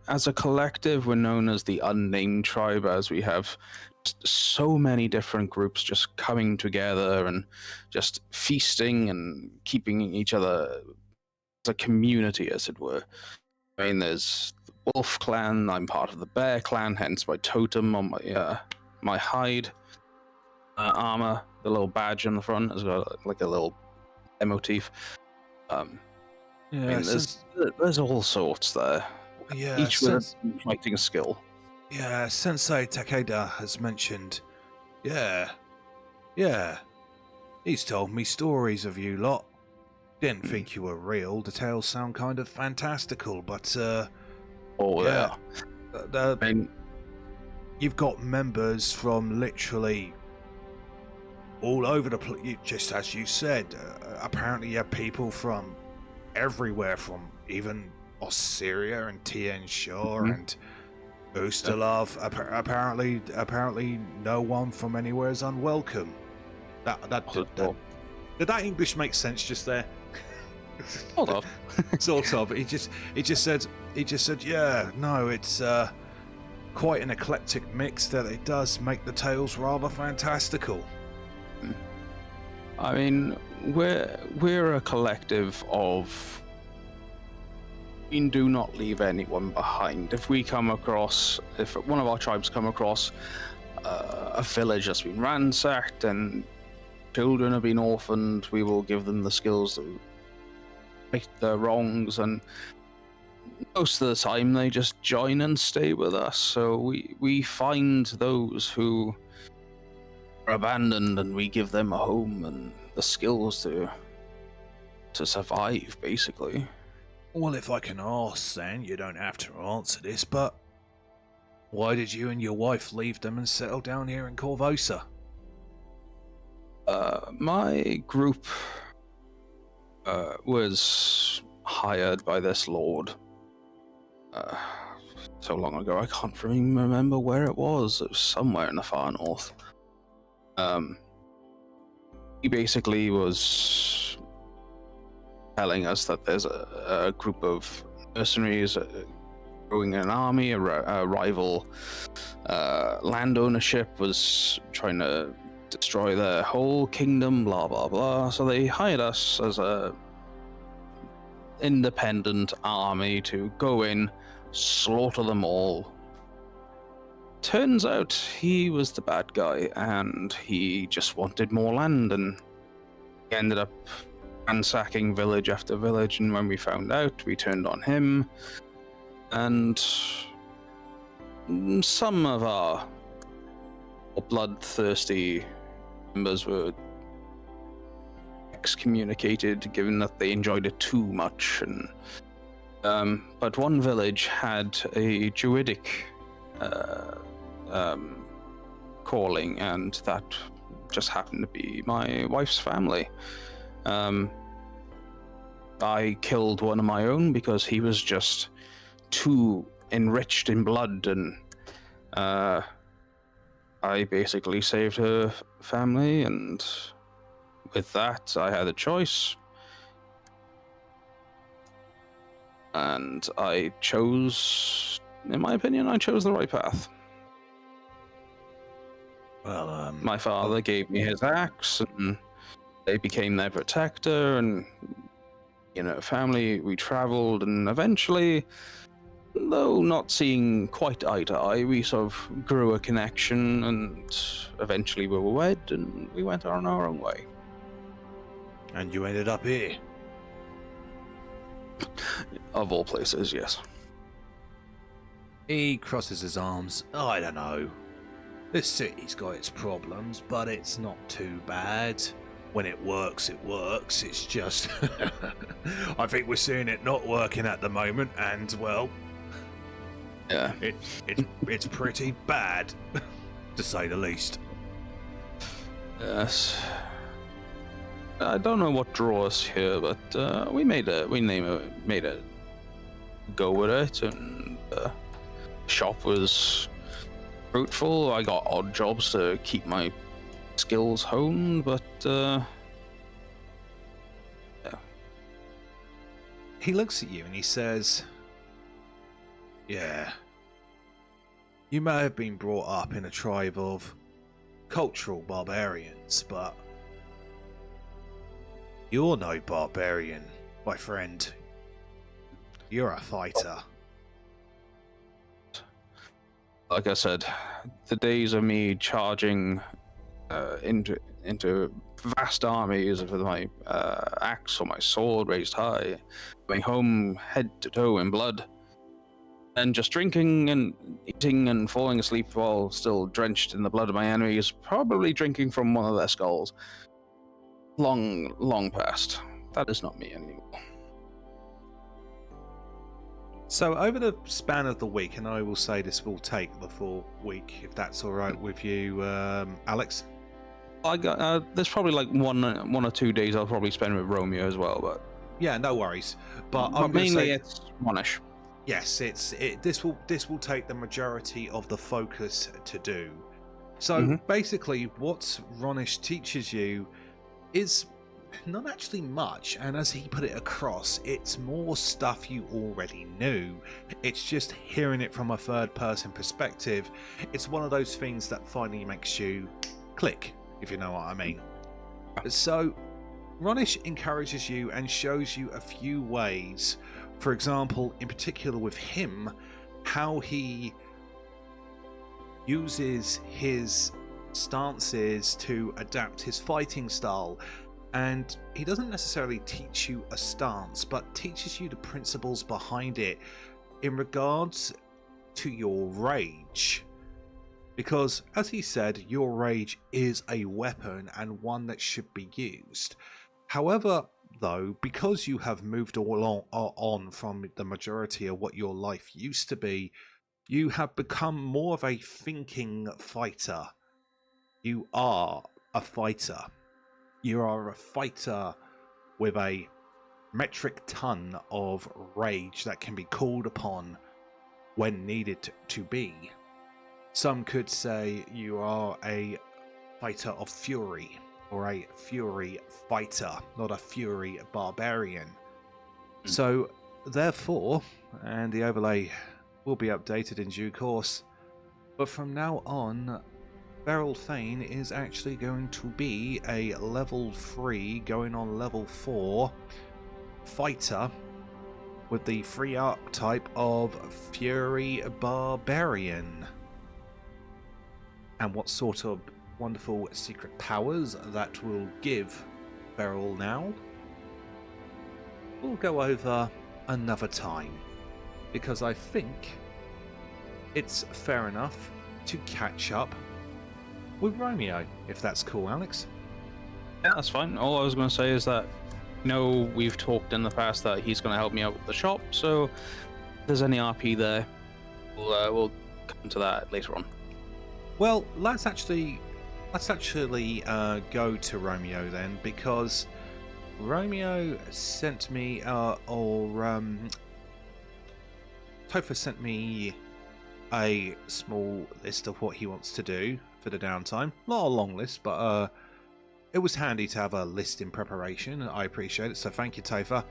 As a collective, we're known as the Unnamed Tribe, as we have so many different groups just coming together and just feasting and keeping each other as a community, as it were. I mean, there's the Wolf Clan. I'm part of the Bear Clan, hence my totem on my hide armor. The little badge on the front has got like a little motif. Yeah, I mean, there's all sorts there. yeah, Each with a fighting skill. Yeah, Sensei Takeda has mentioned. Yeah. He's told me stories of you lot. Didn't think you were real. The tales sound kind of fantastical, but Yeah. I mean, you've got members from literally all over the place. Just as you said, apparently you have people from everywhere, from even Ossyria and Tien Shore and Ustalov. Apparently, no one from anywhere is unwelcome. Did that English make sense just there? Hold on. Sort of. He just said, yeah, no, it's quite an eclectic mix that it does make the tales rather fantastical. I mean, we're a collective of. We do not leave anyone behind. If one of our tribes come across a village that's been ransacked and children have been orphaned, we will give them the skills to right their wrongs, and most of the time they just join and stay with us. So we find those who are abandoned and we give them a home and the skills to survive, basically. Well, if I can ask, then you don't have to answer this, but why did you and your wife leave them and settle down here in Korvosa? My group was hired by this lord so long ago. I can't even remember where it was. It was somewhere in the far north. He basically was telling us that there's a group of mercenaries growing an army. A rival land ownership was trying to destroy their whole kingdom, blah blah blah. So they hired us as a independent army to go in, slaughter them all. Turns out he was the bad guy and he just wanted more land, and he ended up ransacking village after village, and when we found out, we turned on him, and some of our bloodthirsty members were excommunicated, given that they enjoyed it too much. And but one village had a Druidic calling, and that just happened to be my wife's family. I killed one of my own because he was just too enriched in blood, and I basically saved her family, and with that, I had a choice. And I chose, in my opinion, I chose the right path. Well, my father gave me his axe, and they became their protector, and, family, we traveled, and eventually, though not seeing quite eye to eye, we sort of grew a connection, and eventually we were wed, and we went on our own way. And you ended up here. Of all places, yes. He crosses his arms. I don't know. This city's got its problems, but it's not too bad. when it works, it works. It's just, I think we're seeing it not working at the moment, and well, Yeah. it's pretty bad, to say the least. Yes. I don't know what drew us here, but we made a go with it, and the shop was fruitful. I got odd jobs to keep my skills honed, but yeah. He looks at you and he says, yeah, you may have been brought up in a tribe of cultural barbarians, but you're no barbarian, my friend. You're a fighter. Like I said, the days of me charging into vast armies with my axe or my sword raised high, going home head to toe in blood, and just drinking and eating and falling asleep while still drenched in the blood of my enemies, probably drinking from one of their skulls. Long past. That is not me anymore. So over the span of the week, and I will say this will take the full week, if that's all right with you, Alex. I got there's probably like one or 2 days I'll probably spend with Romeo as well, but Yeah, no worries. But I'm going to mainly say, it's one-ish. yes, this will take the majority of the focus to do. So basically, what Ronish teaches you is not actually much, and as he put it across, it's more stuff you already knew. It's just hearing it from a third-person perspective. It's one of those things that finally makes you click, if you know what I mean. So Ronish encourages you and shows you a few ways, for example, in particular with him, how he uses his stances to adapt his fighting style. And he doesn't necessarily teach you a stance, but teaches you the principles behind it in regards to your rage. Because, as he said, your rage is a weapon and one that should be used. However, though, because you have moved on from the majority of what your life used to be, you have become more of a thinking fighter. You are a fighter. You are a fighter with a metric ton of rage that can be called upon when needed to be. Some could say you are a fighter of fury, or a fury fighter, not a fury barbarian. So, therefore, and the overlay will be updated in due course, but from now on, Thane is actually going to be a level 3, going on level 4 fighter with the free archetype of Fury Barbarian. And what sort of wonderful secret powers that will give Beryl now, we'll go over another time, because I think it's fair enough to catch up with Romeo, if that's cool, Alex. Yeah, that's fine. All I was going to say is that, we've talked in the past that he's going to help me out with the shop, so if there's any RP there, we'll come to that later on. Well, let's actually go to Romeo then, because Romeo sent me, Topher sent me a small list of what he wants to do for the downtime. Not a long list, but it was handy to have a list in preparation. I appreciate it, so thank you, Topher.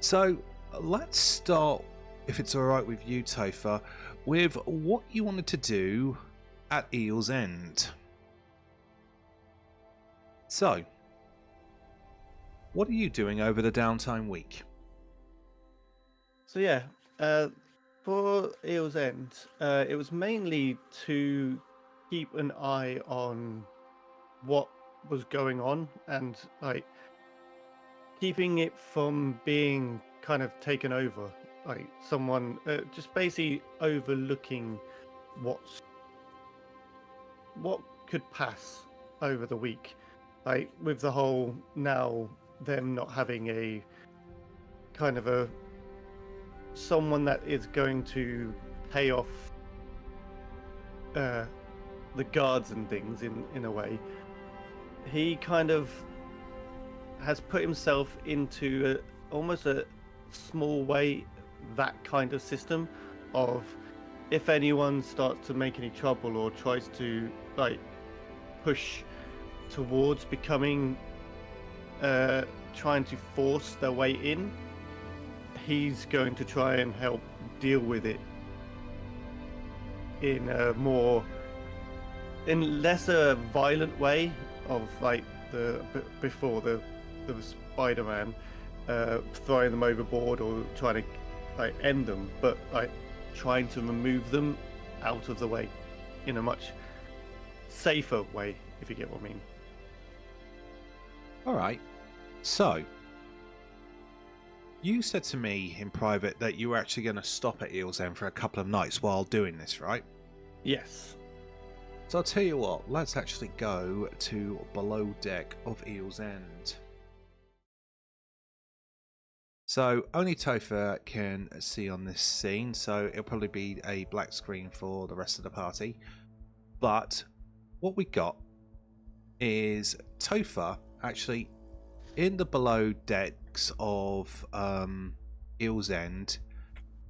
So let's start, if it's all right with you, Topher, with what you wanted to do at Eel's End. So, what are you doing over the downtime week? So yeah, for Eel's End, it was mainly to keep an eye on what was going on and like keeping it from being kind of taken over, like someone just basically overlooking what could pass over the week. like with the whole now them not having a kind of a someone that is going to pay off the guards and things in a way, he kind of has put himself into almost a small way that kind of system of if anyone starts to make any trouble or tries to like push towards becoming trying to force their way in, he's going to try and help deal with it in a less a violent way of like before the Spider-Man throwing them overboard or trying to like end them, but like trying to remove them out of the way in a much safer way, if you get what I mean. All right. So, you said to me in private that you were actually going to stop at Eel's End for a couple of nights while doing this, right? Yes. So I'll tell you what, let's actually go to below deck of Eel's End. So only Topher can see on this scene, so it'll probably be a black screen for the rest of the party. But what we got is Topher actually in the below decks of Eel's End,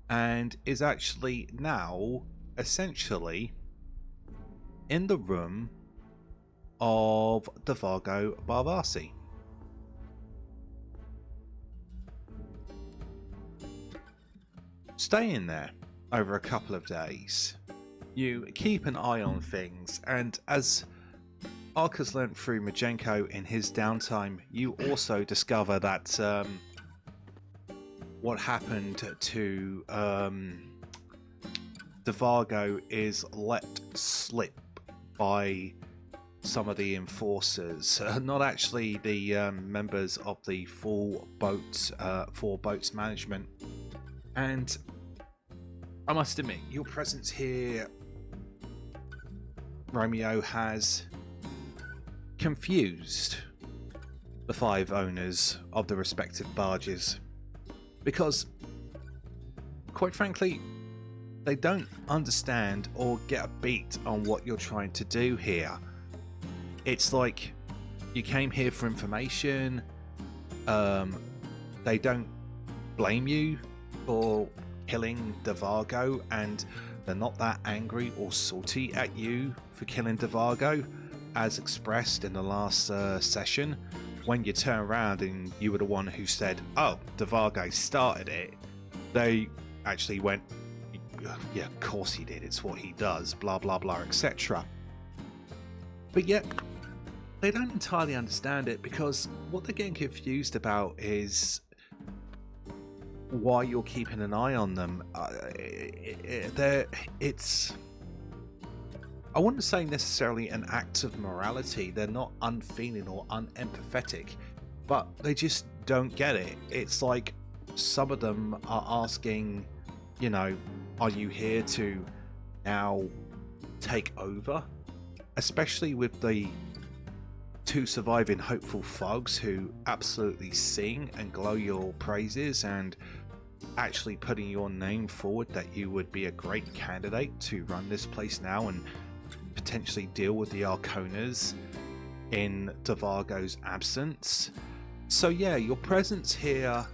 and is actually now essentially in the room of Devago Barvasi. Staying there over a couple of days, you keep an eye on things, and as Ark learnt through Majenko in his downtime, you also discover that what happened to Devago is let slip by some of the enforcers, not actually the members of the four boats management. And I must admit, your presence here, Romeo, has confused the five owners of the respective barges, because quite frankly they don't understand or get a beat on what you're trying to do here. It's like you came here for information. They don't blame you for killing Devago, and they're not that angry or salty at you for killing Devago as expressed in the last session, when you turn around and you were the one who said, oh, Devago started it. They actually went, yeah, of course he did, it's what he does, blah blah blah, etc. But yet they don't entirely understand it, because what they're getting confused about is why you're keeping an eye on them. It's, I wouldn't say necessarily an act of morality. They're not unfeeling or unempathetic, but they just don't get it. It's like some of them are asking, you know, are you here to now take over? Especially with the two surviving hopeful thugs who absolutely sing and glow your praises, and actually putting your name forward that you would be a great candidate to run this place now and potentially deal with the Arconas in Devago's absence. So yeah, your presence here,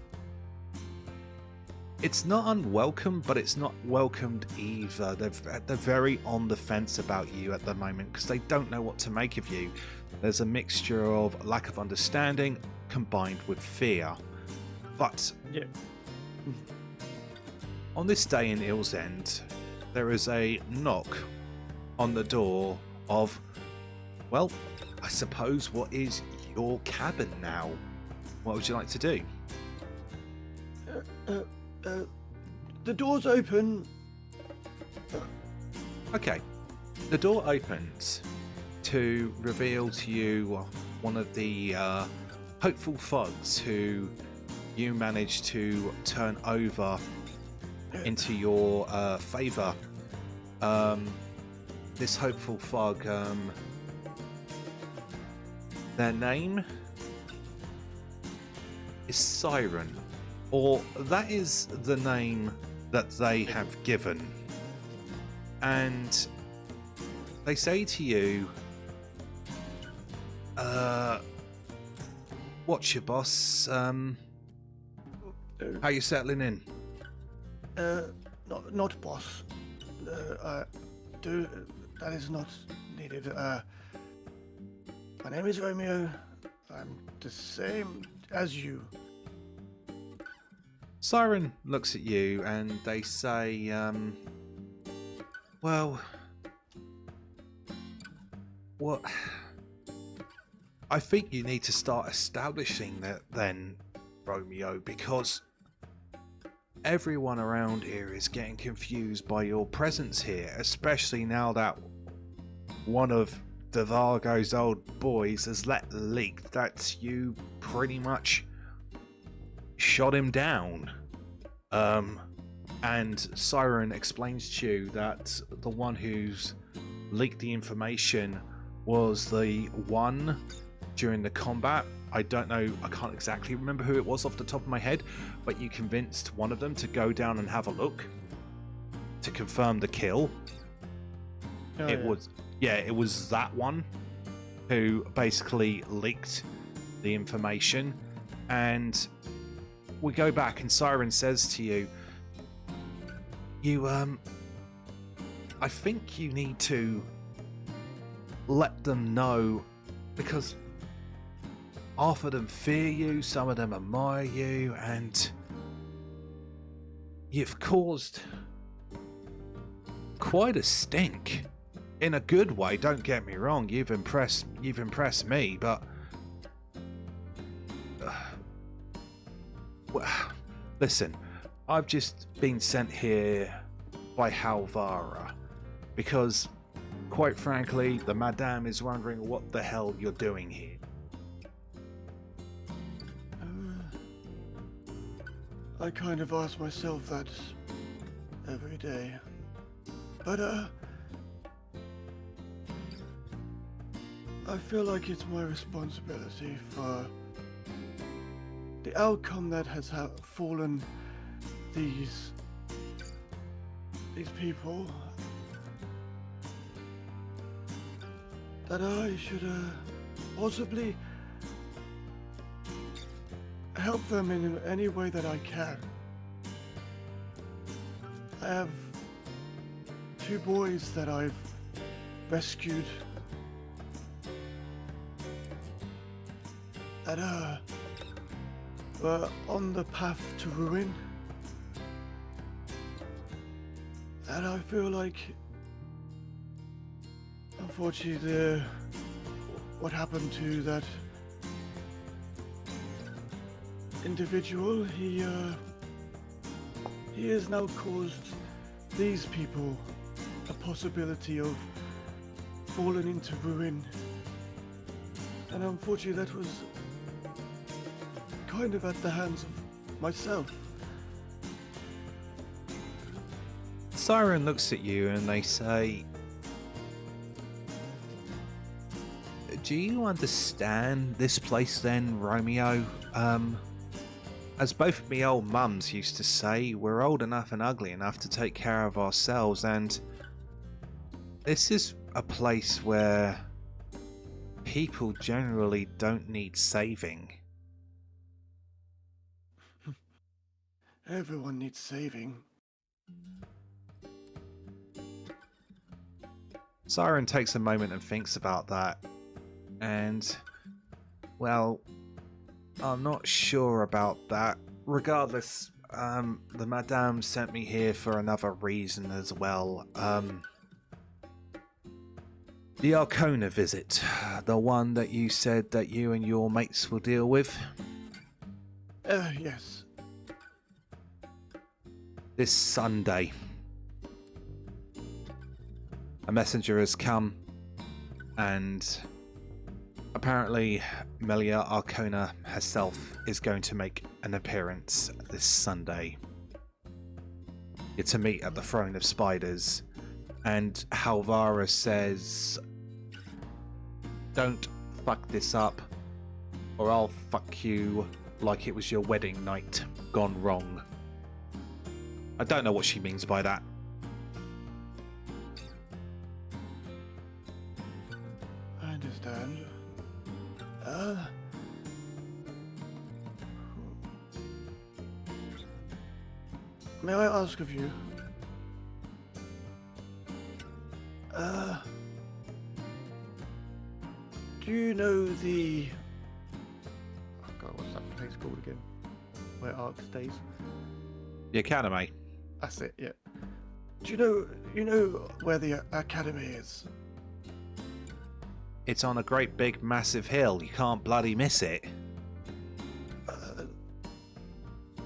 it's not unwelcome, but it's not welcomed either. They're very on the fence about you at the moment, because they don't know what to make of you. There's a mixture of lack of understanding combined with fear. But Yeah. on this day in Eel's End, there is a knock on the door of, well, I suppose what is your cabin now. What would you like to do? The door's open. Okay, the door opens to reveal to you one of the hopeful thugs who you managed to turn over into your favor. This hopeful thug, Their name is Siren, or that is the name that they have given. And they say to you, what's your boss? How you settling in? Not boss. That is not needed. My name is Romeo. I'm the same as you. Siren looks at you and they say, well, what? I think you need to start establishing that then, Romeo, because everyone around here is getting confused by your presence here, especially now that one of Devargo's old boys has let leak that you pretty much shot him down. And Siren explains to you that the one who's leaked the information was the one during the combat. I don't know, I can't exactly remember who it was off the top of my head, but you convinced one of them to go down and have a look to confirm the kill. It was that one who basically leaked the information. And we go back and Siren says to you, I think you need to let them know, because half of them fear you, some of them admire you, and you've caused quite a stink. In a good way, don't get me wrong, you've impressed me, but well, listen, I've just been sent here by Halvara because, quite frankly, the Madame is wondering what the hell you're doing here. I kind of ask myself that every day. But, I feel like it's my responsibility for the outcome that has fallen these people, that I should possibly help them in any way that I can. I have 2 boys that I've rescued that were on the path to ruin, and I feel like, unfortunately, what happened to that individual, he has now caused these people a possibility of falling into ruin, and unfortunately that was kind of at the hands of myself. Siren looks at you and they say, do you understand this place then, Romeo? As both of me old mums used to say, we're old enough and ugly enough to take care of ourselves, and this is a place where people generally don't need saving. Everyone needs saving. Siren takes a moment and thinks about that, and, well, I'm not sure about that. Regardless, the Madame sent me here for another reason as well. The Arcona visit, the one that you said that you and your mates will deal with. Yes. This Sunday, a messenger has come, and apparently Melia Arcona herself is going to make an appearance this Sunday. You're to meet at the Throne of Spiders, and Halvara says, don't fuck this up, or I'll fuck you like it was your wedding night gone wrong. I don't know what she means by that. I understand. May I ask of you? Do you know the... Oh God, what's that place called again? Where Ark stays? The academy. That's it, yeah. Do you know where the academy is? It's on a great big massive hill. You can't bloody miss it.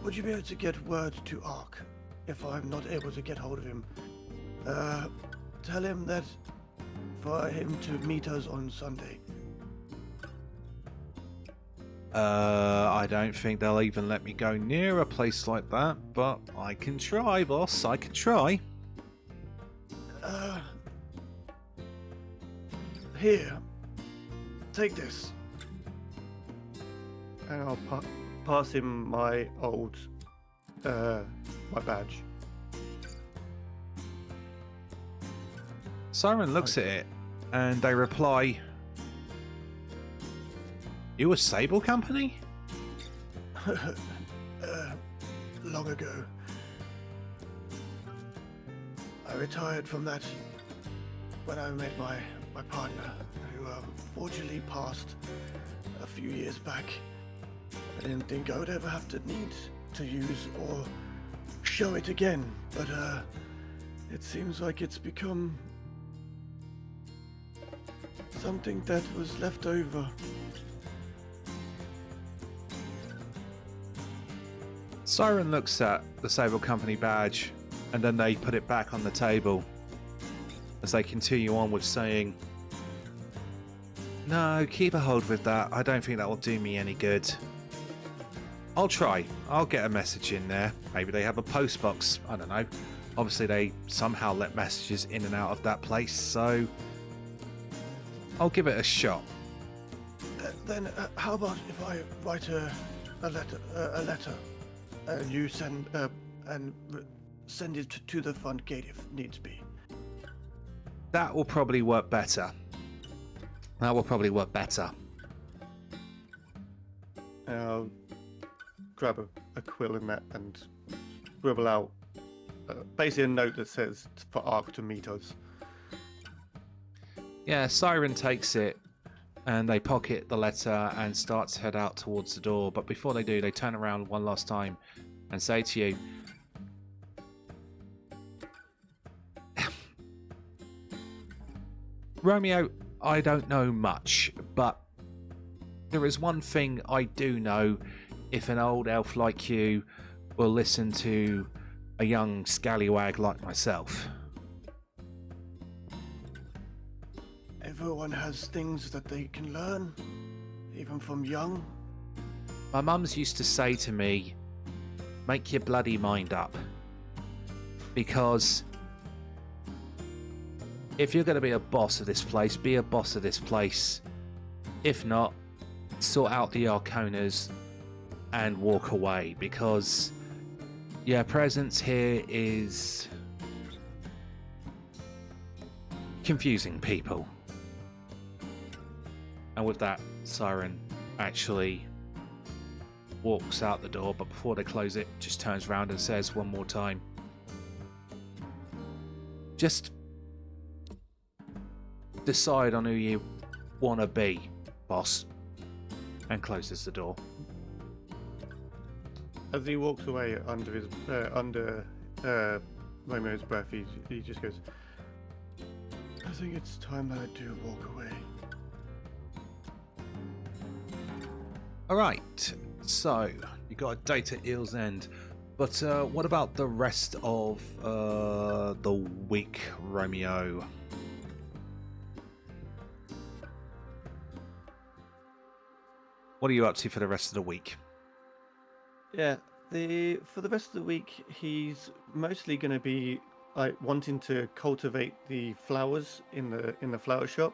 Would you be able to get word to Ark if I'm not able to get hold of him? Tell him that for him to meet us on Sunday. I don't think they'll even let me go near a place like that, but I can try, boss. I can try. Here, take this. And I'll pass him my old, my badge. Siren looks at it, and they reply, "You a Sable Company?" Long ago. I retired from that when I met my partner, who fortunately passed a few years back. I didn't think I would ever have to need to use or show it again, but it seems like it's become something that was left over. Siren looks at the Sable Company badge, and then they put it back on the table as they continue on with saying, "No, keep a hold with that. I don't think that will do me any good. I'll try. I'll get a message in there. Maybe they have a post box. I don't know. Obviously, they somehow let messages in and out of that place, so I'll give it a shot." Then how about if I write a letter, and you send it to the front gate if needs be? That will probably work better. That will probably work better. I'll grab a quill in that and scribble out basically a note that says for Ark to meet us. Yeah, Siren takes it, and they pocket the letter and start to head out towards the door. But before they do, they turn around one last time and say to you, "Romeo, I don't know much, but there is one thing I do know. If an old elf like you will listen to a young scallywag like myself." Everyone has things that they can learn, even from young. My mum's used to say to me, "Make your bloody mind up." Because if you're going to be a boss of this place, be a boss of this place. If not, sort out the Arconas and walk away, because your presence here is confusing people. And with that, Siren actually walks out the door, but before they close it, just turns around and says one more time, "Just decide on who you want to be, boss," and closes the door. As he walks away under Romeo's breath, he just goes, "I think it's time that I do walk away." Alright, so you got a date at Eel's End, but what about the rest of the week, Romeo? What are you up to for the rest of the week? Yeah, for the rest of the week, he's mostly going to be like wanting to cultivate the flowers in the flower shop,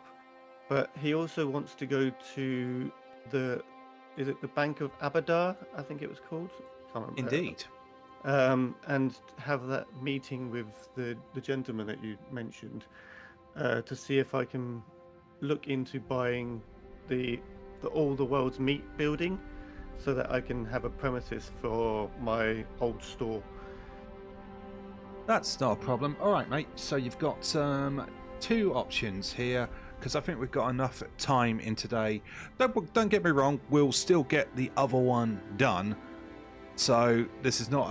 but he also wants to go to the Bank of Abadar? I think it was called. Can't remember. Indeed. And have that meeting with the gentleman that you mentioned to see if I can look into buying the All the World's Meat building, so that I can have a premises for my old store. That's not a problem. All right, mate. So you've got two options here, because I think we've got enough time in today. Don't get me wrong, we'll still get the other one done. So this is not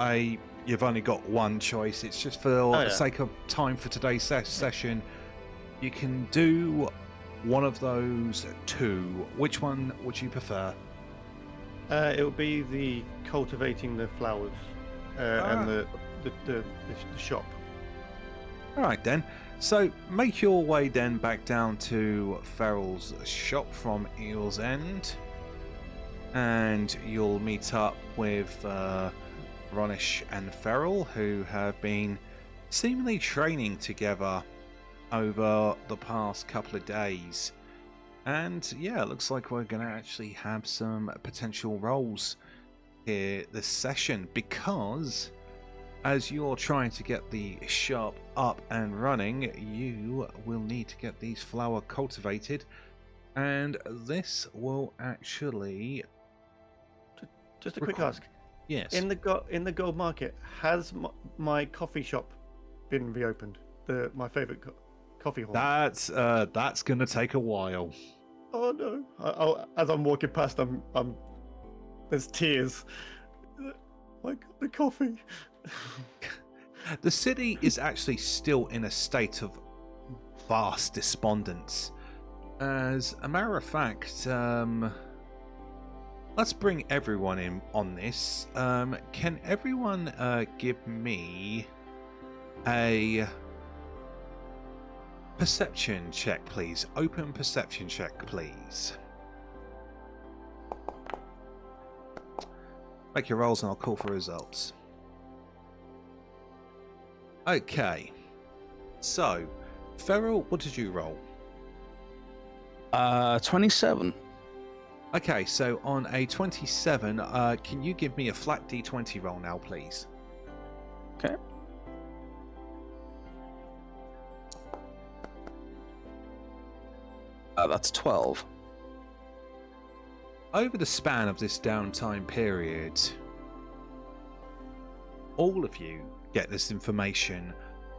you've only got one choice. It's just for the sake of time for today's session. You can do one of those two. Which one would you prefer? It will be the cultivating the flowers and the shop. All right then. So make your way then back down to Ferrell's shop from Eel's End, and you'll meet up with Ronish and Ferrell, who have been seemingly training together over the past couple of days. And yeah, it looks like we're going to actually have some potential roles here this session, because as you're trying to get the shop up and running, you will need to get these flowers cultivated, and this will actually... Just a quick ask. Yes. In the gold market, has my coffee shop been reopened? My favorite coffee hall. That's going to take a while. Oh no! As I'm walking past, there's tears. Like the coffee. The city is actually still in a state of vast despondence. As a matter of fact, let's bring everyone in on this. Can everyone give me a perception check, please? Open perception check, please. Make your rolls and I'll call for results. Okay. So, Ferrell, what did you roll? 27. Okay, so on a 27, can you give me a flat d20 roll now, please? Okay. That's 12. Over the span of this downtime period, all of you get this information,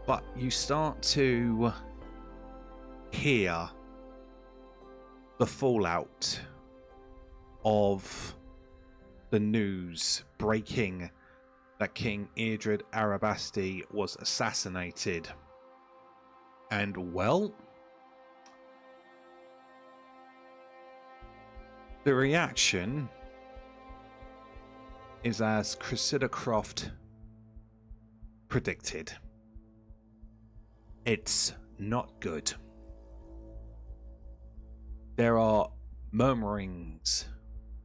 but you start to hear the fallout of the news breaking that King Eardred Arabasti was assassinated. And well, the reaction is as Cressida Croft predicted. It's not good. There are murmurings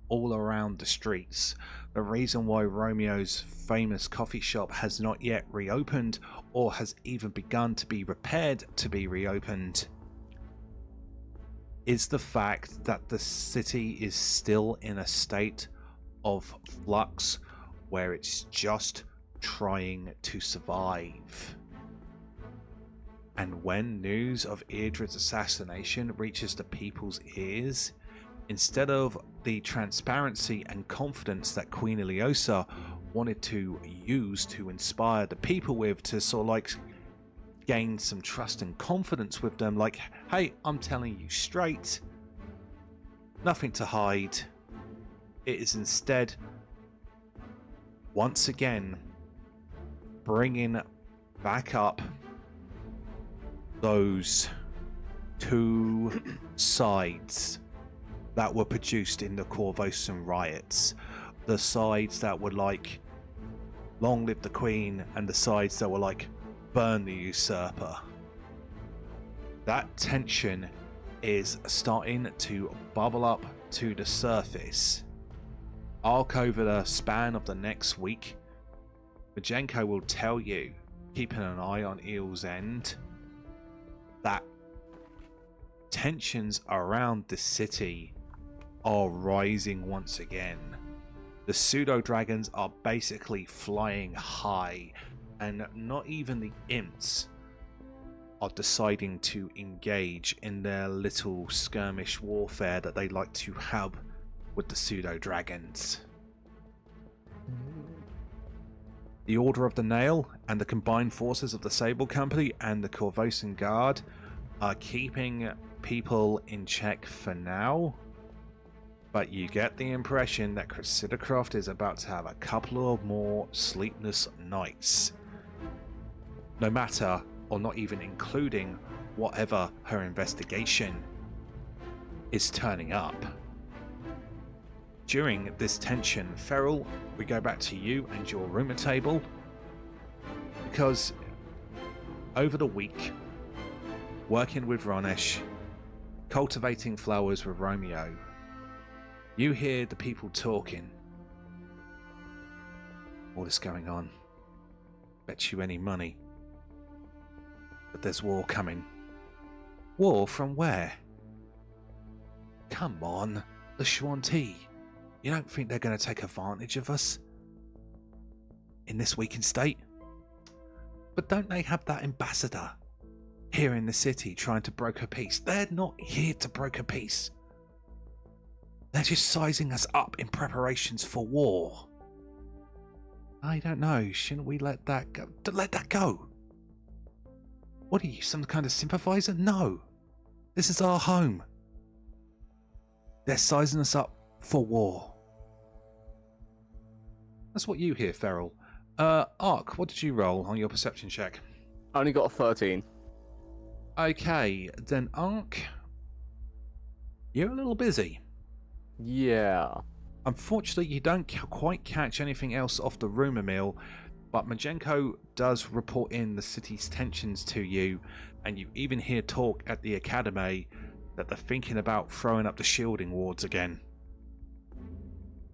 all around the streets. The reason why Romeo's famous coffee shop has not yet reopened, or has even begun to be repaired to be reopened, is the fact that the city is still in a state of flux where it's just trying to survive. And when news of Eardred's assassination reaches the people's ears, instead of the transparency and confidence that Queen Iliosa wanted to use to inspire the people with, to sort of like gain some trust and confidence with them, like, hey, I'm telling you straight, nothing to hide, it is instead once again bringing back up those two sides that were produced in the Korvosa riots. The sides that were like, long live the Queen, and the sides that were like, burn the usurper. That tension is starting to bubble up to the surface. Arc over the span of the next week, Majenko will tell you, keeping an eye on Eel's End, that tensions around the city are rising once again. The pseudo-dragons are basically flying high, and not even the imps are deciding to engage in their little skirmish warfare that they like to have with the pseudo-dragons. The Order of the Nail and the combined forces of the Sable Company and the Korvosa Guard are keeping people in check for now, but you get the impression that Cressida Croft is about to have a couple of more sleepless nights. No matter, or not even including, whatever her investigation is turning up. During this tension, Feral, we go back to you and your rumor table, because over the week, working with Ronesh, cultivating flowers with Romeo, you hear the people talking. All this going on. Bet you any money that there's war coming. War from where? Come on, the Shuan-Ti. You don't think they're going to take advantage of us in this weakened state? But don't they have that ambassador here in the city trying to broker peace? They're not here to broker peace. They're just sizing us up in preparations for war. I don't know. Shouldn't we let that go? Let that go. What are you, some kind of sympathizer? No. This is our home. They're sizing us up for war. That's what you hear, Feral. Ark, what did you roll on your perception check? I only got a 13. Okay, then Ark, you're a little busy. Yeah. Unfortunately, you don't quite catch anything else off the rumour mill, but Majenko does report in the city's tensions to you, and you even hear talk at the academy that they're thinking about throwing up the shielding wards again.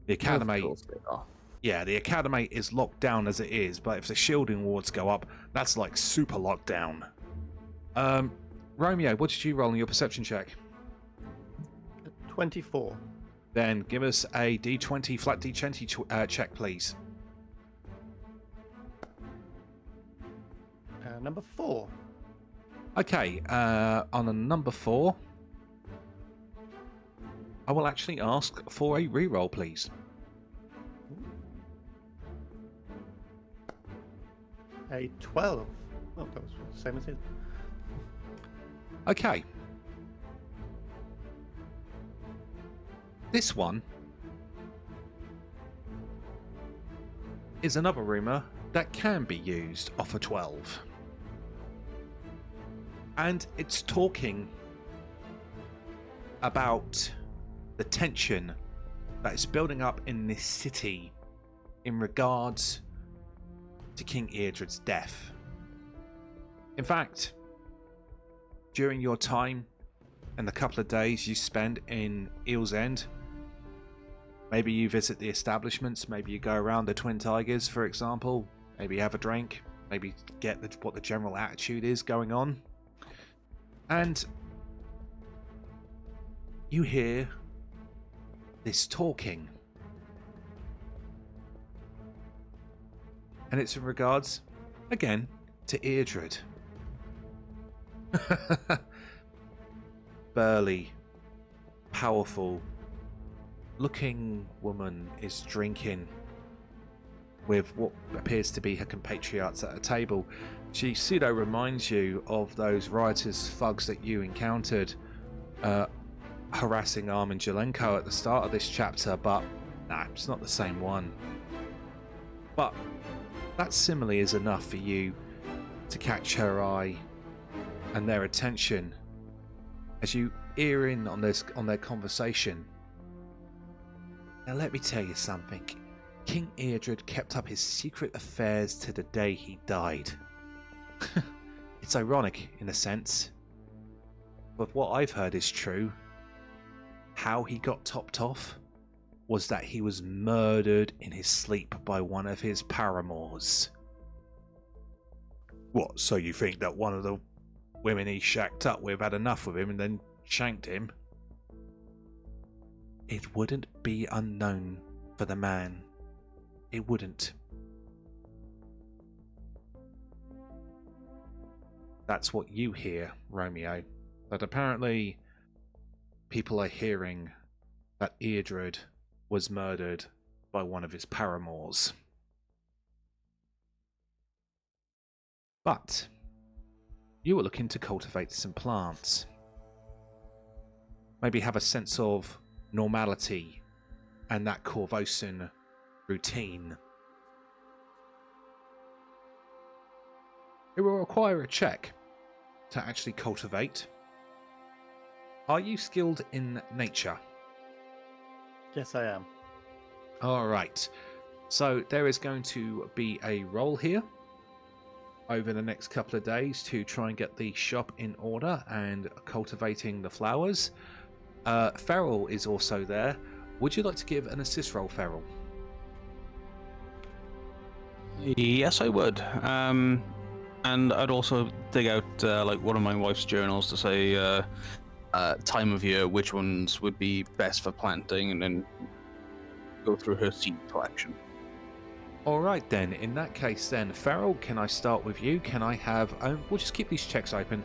The academy, Of course they are. yeah, the academy is locked down as it is, but if the shielding wards go up, that's like super lockdown. Romeo, what did you roll on your perception check? 24. Then give us a D20 flat D20 check, please. Number 4. Okay, on a number 4, I will actually ask for a reroll, please. A 12. Oh, that was the same as his. Okay. This one is another rumour that can be used off a 12. And it's talking about the tension that is building up in this city in regards to King Eardred's death. In fact, during your time and the couple of days you spend in Eel's End, maybe you visit the establishments, maybe you go around the Twin Tigers, for example, maybe have a drink, maybe get what the general attitude is going on. And you hear this talking. And it's in regards, again, to Eardred. Burly, powerful looking woman is drinking with what appears to be her compatriots at a table. She pseudo reminds you of those riotous thugs that you encountered harassing Armin Jelenko at the start of this chapter, but nah, it's not the same one. But that simile is enough for you to catch her eye and their attention as you ear in on their conversation. Now let me tell you something. King Eardred kept up his secret affairs to the day he died. It's ironic in a sense, but what I've heard is true. How he got topped off was that he was murdered in his sleep by one of his paramours. What, so you think that one of the women he shacked up with had enough of him and then shanked him, it wouldn't be unknown for the man. It wouldn't. That's what you hear, Romeo. But apparently, people are hearing that Eardred was murdered by one of his paramours. But you were looking to cultivate some plants. Maybe have a sense of normality and that Korvosan routine. It will require a check to actually cultivate. Are you skilled in nature? Yes, I am. Alright, so there is going to be a roll here over the next couple of days to try and get the shop in order and cultivating the flowers. Feral is also there. Would you like to give an assist roll, Feral? Yes, I would. And I'd also dig out like one of my wife's journals to say time of year, which ones would be best for planting, and then go through her seed collection. Alright then, in that case then, Feral, can I start with you? Can I have, we'll just keep these checks open.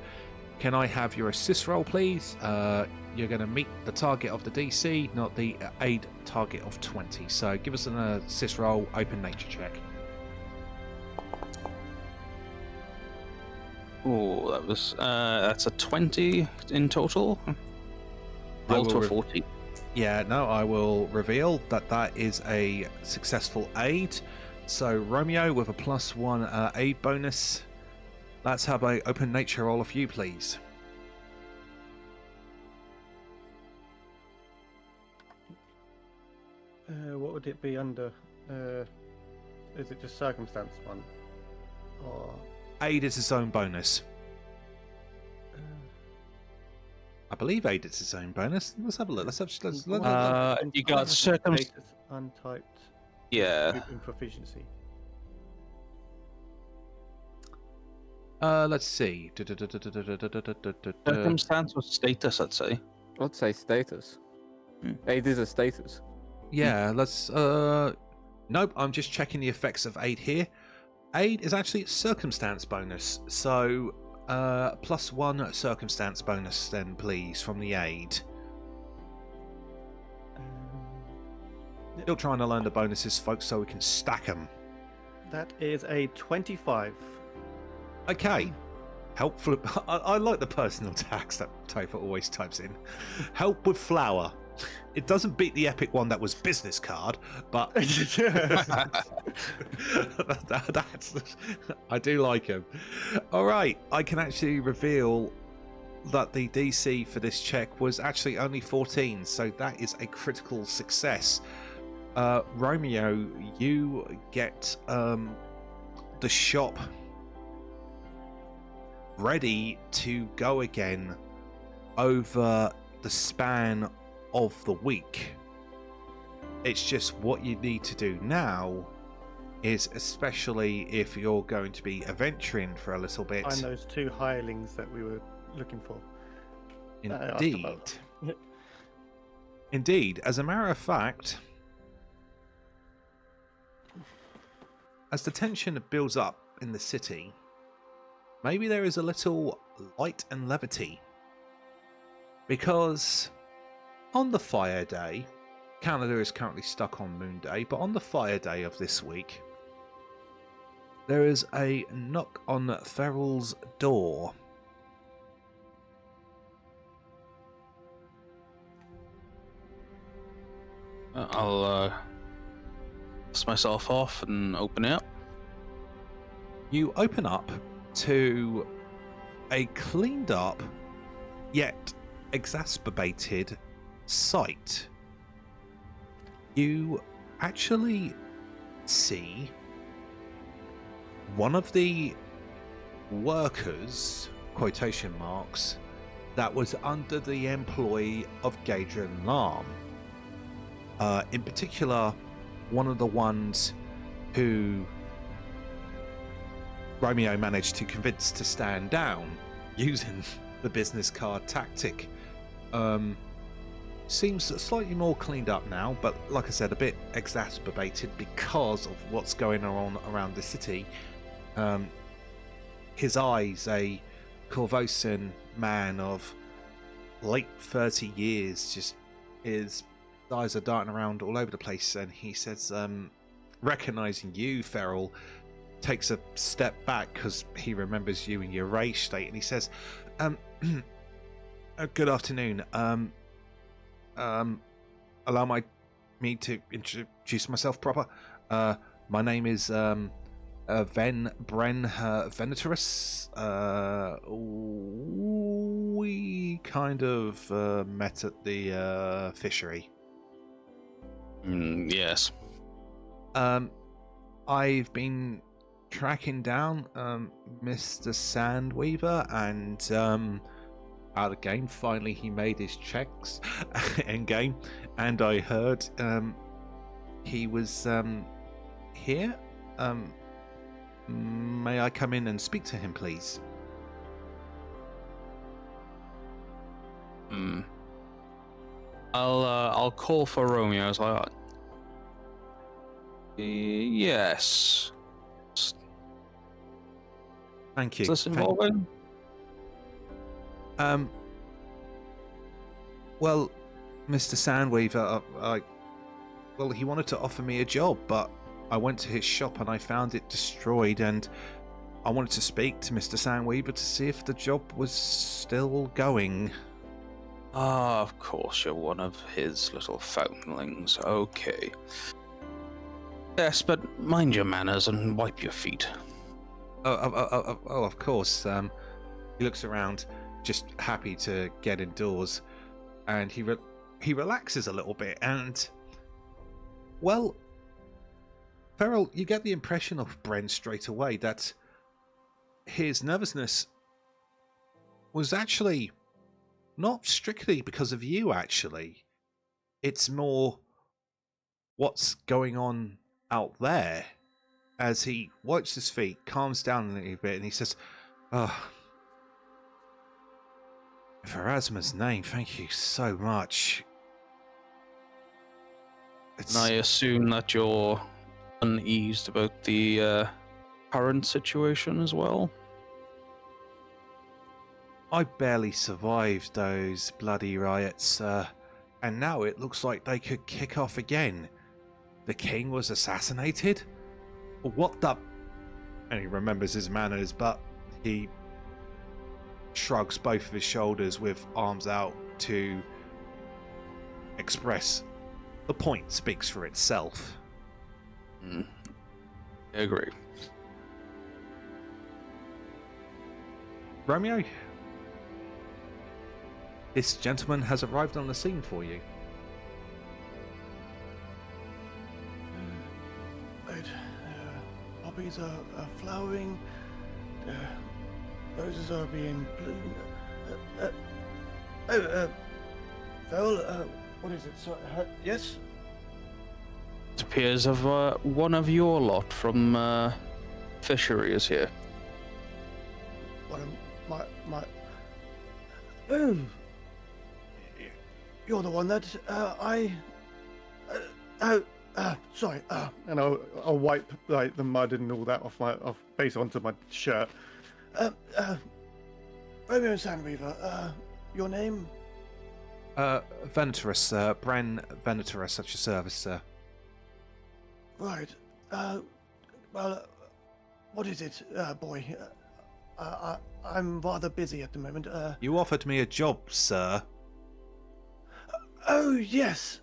Can I have your assist roll, please? You're going to meet the target of the DC, not the aid target of 20. So give us an assist roll, open nature check. Oh, that was that's a 20 in total. Roll to a 40. Yeah, no, I will reveal that that is a successful aid. So Romeo with a +1 aid bonus. Let's have a open nature roll of you, please. What would it be under? Is it just circumstance one? Or Aid is its own bonus. I believe aid is its own bonus. Let's have a look. You got circumstance. Untyped. Yeah. In proficiency. Let's see. Circumstance or status, I'd say. I'd say status. Aid is a status. Yeah, let's nope, I'm just checking the effects of aid here. Aid is actually a circumstance bonus, so +1 circumstance bonus then please from the aid. Still trying to learn the bonuses, folks, so we can stack them. That is a 25. Okay. Helpful. I like the personal tax that Topher always types in. Help with flour. It doesn't beat the epic one that was business card, but I do like him. All right, I can actually reveal that the DC for this check was actually only 14, so that is a critical success. Romeo, you get the shop ready to go again over the span of the week. It's just what you need to do now is, especially if you're going to be adventuring for a little bit. Find those 2 hirelings that we were looking for. Indeed. Indeed. As a matter of fact, as the tension builds up in the city, maybe there is a little light and levity. Because on the fire day, Canada is currently stuck on Moon Day, but on the fire day of this week, there is a knock on Feral's door. I'll dust myself off and open it up. You open up to a cleaned up yet exacerbated sight. You actually see one of the workers, quotation marks, that was under the employ of Gadron Lam. In particular, one of the ones who Romeo managed to convince to stand down using the business card tactic. seems slightly more cleaned up now, but like I said, a bit exacerbated because of what's going on around the city. His eyes, a Korvosan man of late 30 years, just his eyes are darting around all over the place, and he says, recognizing you, Feral, takes a step back because he remembers you in your rage state, and he says, good afternoon. Allow me to introduce myself proper. My name is Bren Venatorus. We kind of met at the fishery. Yes. I've been tracking down Mr. Sandweaver, and out of game, finally he made his checks in game, and I heard he was here. May I come in and speak to him, please? I'll call for Romeo. So yes. Thank you. Is this involving? Well, Mr. Sandweaver, well, he wanted to offer me a job, but I went to his shop and I found it destroyed, and I wanted to speak to Mr. Sandweaver to see if the job was still going. Ah, of course, you're one of his little foundlings. Okay. Yes, but mind your manners and wipe your feet. Oh, of course. He looks around, just happy to get indoors, and he relaxes a little bit, and, well, Feral, you get the impression of Bren straight away that his nervousness was actually not strictly because of you, actually. It's more what's going on out there. As he wipes his feet, calms down a little bit, and he says, "Oh, in Erasmus' name, thank you so much." And I assume that you're uneased about the current situation as well? I barely survived those bloody riots, and now it looks like they could kick off again. The king was assassinated? What the... And he remembers his manners, but he shrugs both of his shoulders with arms out to express the point speaks for itself. I agree. Romeo, this gentleman has arrived on the scene for you. Poppies are flowering. Roses are being bloomed. Feral, what is it? Yes? It appears of one of your lot from fishery is here. One of my... You're the one that sorry. And I'll wipe like the mud and all that off base onto my shirt. Romeo and Sandweaver. Your name? Venatorus, Bren Venatorus, at your service, sir. Right. Well, what is it, boy? I'm rather busy at the moment. You offered me a job, sir. Oh, yes.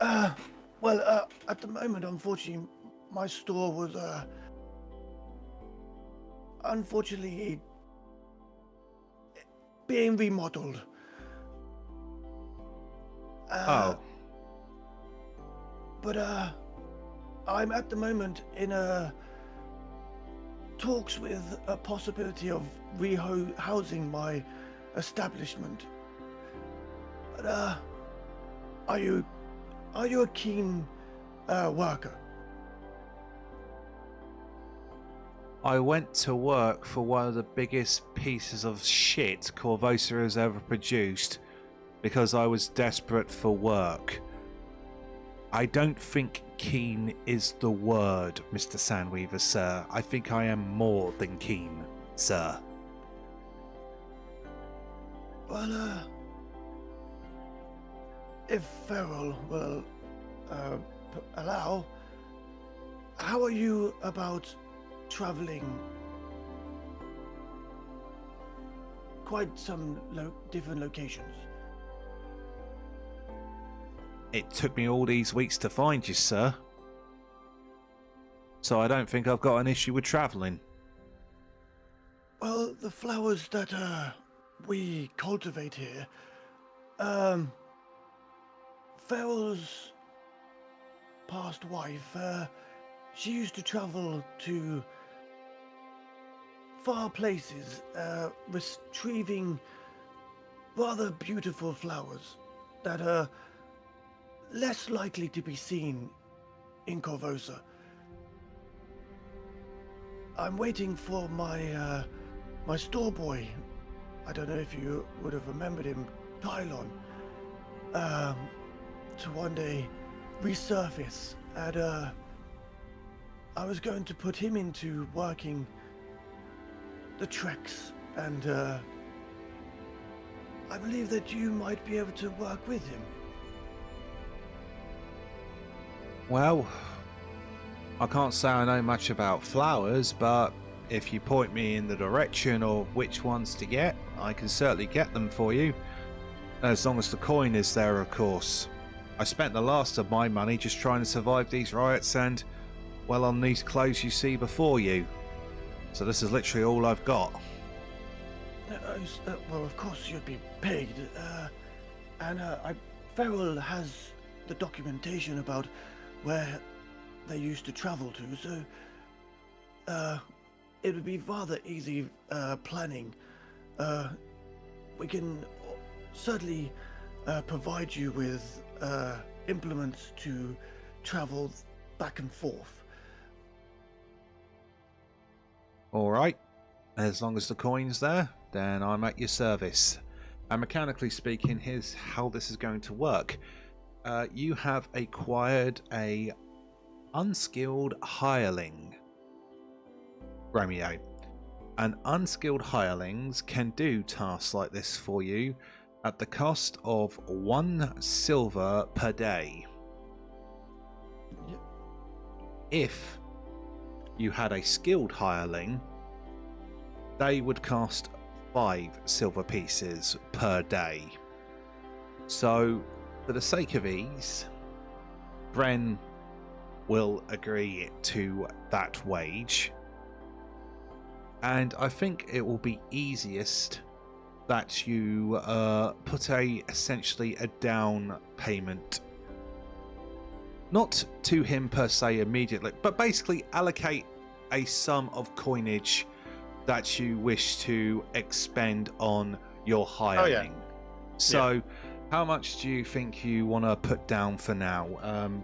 Well, at the moment, unfortunately, my store was, unfortunately, being remodeled. Oh. But, I'm at the moment in, talks with a possibility of rehousing my establishment. But, are you a keen worker? I went to work for one of the biggest pieces of shit Korvosa has ever produced, because I was desperate for work. I don't think keen is the word, Mr. Sandweaver, sir. I think I am more than keen, sir. Well, if Farrell will allow, how are you about traveling quite some different locations? It took me all these weeks to find you, sir. So I don't think I've got an issue with travelling. Well, the flowers that we cultivate here, Farrell's past wife, she used to travel to far places, retrieving rather beautiful flowers that are less likely to be seen in Korvosa. I'm waiting for my my store boy. I don't know if you would have remembered him, Tylon, to one day resurface. And I was going to put him into working the treks, and I believe that you might be able to work with him. Well, I can't say I know much about flowers, but if you point me in the direction of which ones to get, I can certainly get them for you. As long as the coin is there, of course. I spent the last of my money just trying to survive these riots and, well, on these clothes you see before you. So this is literally all I've got. Well, of course you'd be paid. Farrell has the documentation about where they used to travel to, so it would be rather easy planning. We can certainly provide you with implements to travel back and forth. Alright, as long as the coin's there, then I'm at your service. And mechanically speaking, here's how this is going to work. You have acquired a unskilled hireling, Romeo. And unskilled hirelings can do tasks like this for you at the cost of 1 silver per day. Yep. If you had a skilled hireling, they would cost 5 silver pieces per day. So, for the sake of ease, Bren will agree to that wage. And I think it will be easiest that you put essentially a down payment, not to him per se immediately, but basically allocate a sum of coinage that you wish to expend on your hireling. So how much do you think you want to put down for now?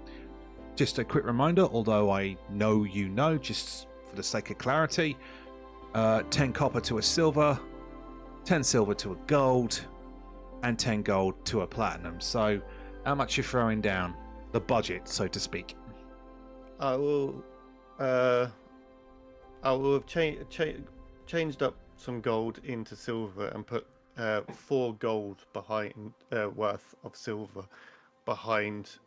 Just a quick reminder, although I know you know, just for the sake of clarity, 10 copper to a silver, 10 silver to a gold, and 10 gold to a platinum. So how much you're throwing down? The budget, so to speak. I will have changed up some gold into silver and put 4 gold behind worth of silver behind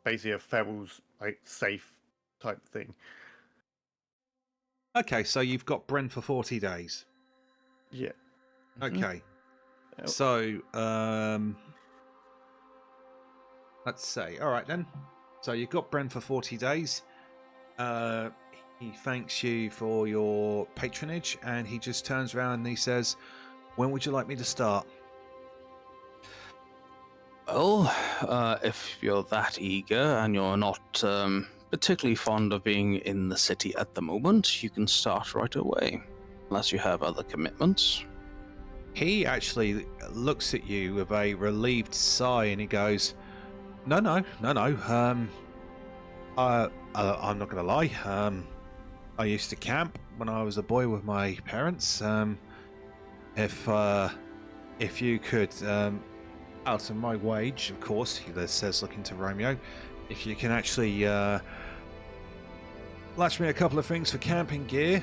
basically a Ferrell's safe type thing. Okay, so you've got Bren for 40 days. Yeah. Okay. Yep. So, let's say, all right then. So you've got Bren for 40 days. He thanks you for your patronage, and he just turns around and he says, "When would you like me to start?" Well, if you're that eager and you're not particularly fond of being in the city at the moment, you can start right away, unless you have other commitments. He actually looks at you with a relieved sigh, and he goes, No. I'm not going to lie. I used to camp when I was a boy with my parents. If if you could, out of my wage, of course, he says, looking to Romeo, if you can actually latch me a couple of things for camping gear.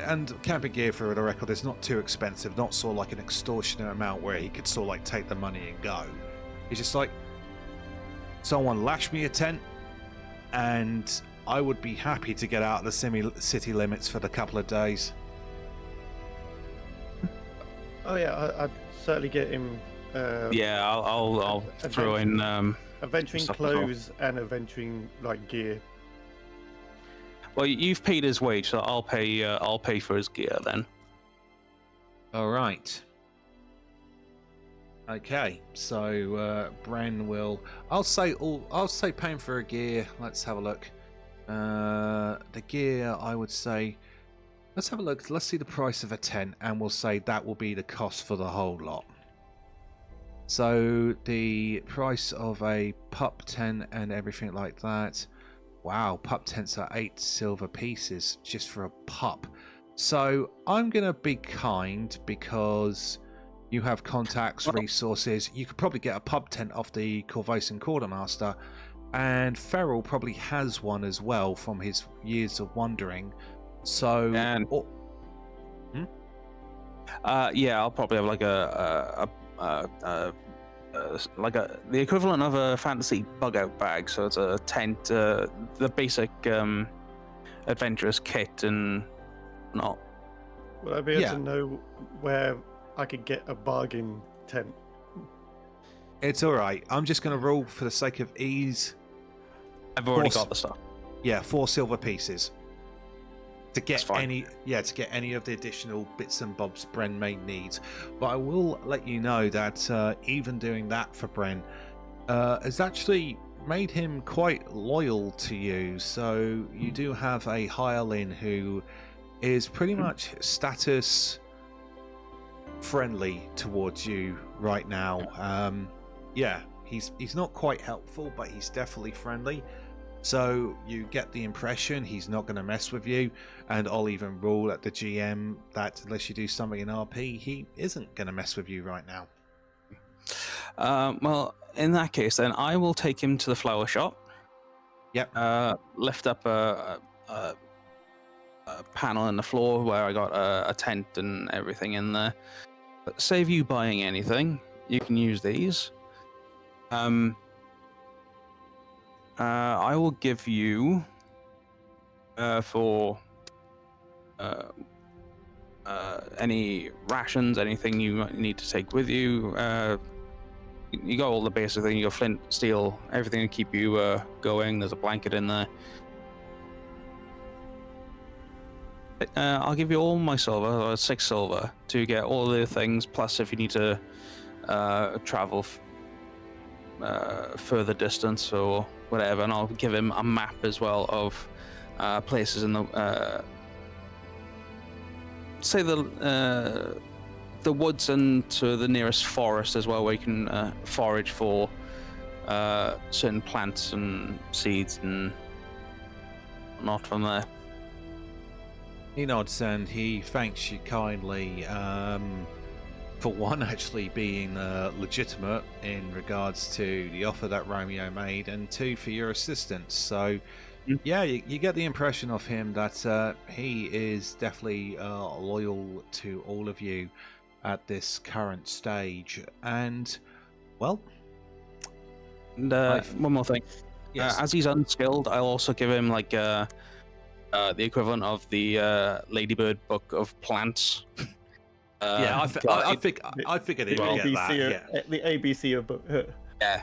And camping gear, for the record, is not too expensive, not sort of like an extortionate amount where he could sort of like take the money and go. He's just like, someone lash me a tent, and I would be happy to get out of the city limits for the couple of days. Oh yeah, I'd certainly get him. Yeah, I'll throw in adventuring stuff as well. clothes and adventuring like gear. Well, you've paid his wage, so I'll pay for his gear then. All right. Okay, so Bren will. I'll say paying for a gear. Let's have a look. The gear, I would say. Let's have a look. Let's see the price of a tent, and we'll say that will be the cost for the whole lot. So the price of a pup tent and everything like that. Wow, pup tents are 8 silver pieces just for a pup. So I'm gonna be kind because you have contacts, resources. You could probably get a pub tent off the Korvosa quartermaster, and Feral probably has one as well from his years of wandering. So, And yeah, I'll probably have like the equivalent of a fantasy bug out bag. So it's a tent, the basic adventurous kit and not. Will I be able to know where I could get a bargain tent? It's all right. I'm just going to rule for the sake of ease. I've already got the stuff. Yeah, 4 silver pieces to get That's fine. to get any of the additional bits and bobs Bren may need. But I will let you know that even doing that for Bren has actually made him quite loyal to you. So you do have a hireling who is pretty much status friendly towards you right now. Yeah, he's not quite helpful, but he's definitely friendly. So you get the impression he's not going to mess with you, and I'll even rule at the GM that unless you do something in RP, he isn't going to mess with you right now. Well, in that case, then I will take him to the flower shop. Yep. Lift up a panel in the floor where I got a tent and everything in there. But save you buying anything, you can use these. I will give you for any rations, anything you need to take with you. You got all the basic things. You got flint, steel, everything to keep you going. There's a blanket in there. I'll give you all my silver, 6 silver, to get all the things. Plus, if you need to travel further distance or whatever, and I'll give him a map as well of places in the say the woods and to the nearest forest as well, where you can forage for certain plants and seeds and not from there. He nods and he thanks you kindly for one, actually being legitimate in regards to the offer that Romeo made, and 2, for your assistance. So yeah, you get the impression of him that he is definitely loyal to all of you at this current stage. And well, And one more thing. yes. As he's unskilled, I'll also give him like the equivalent of the Ladybird Book of Plants. Yeah, I figured he would get that. Yeah. The ABC of book. Yeah.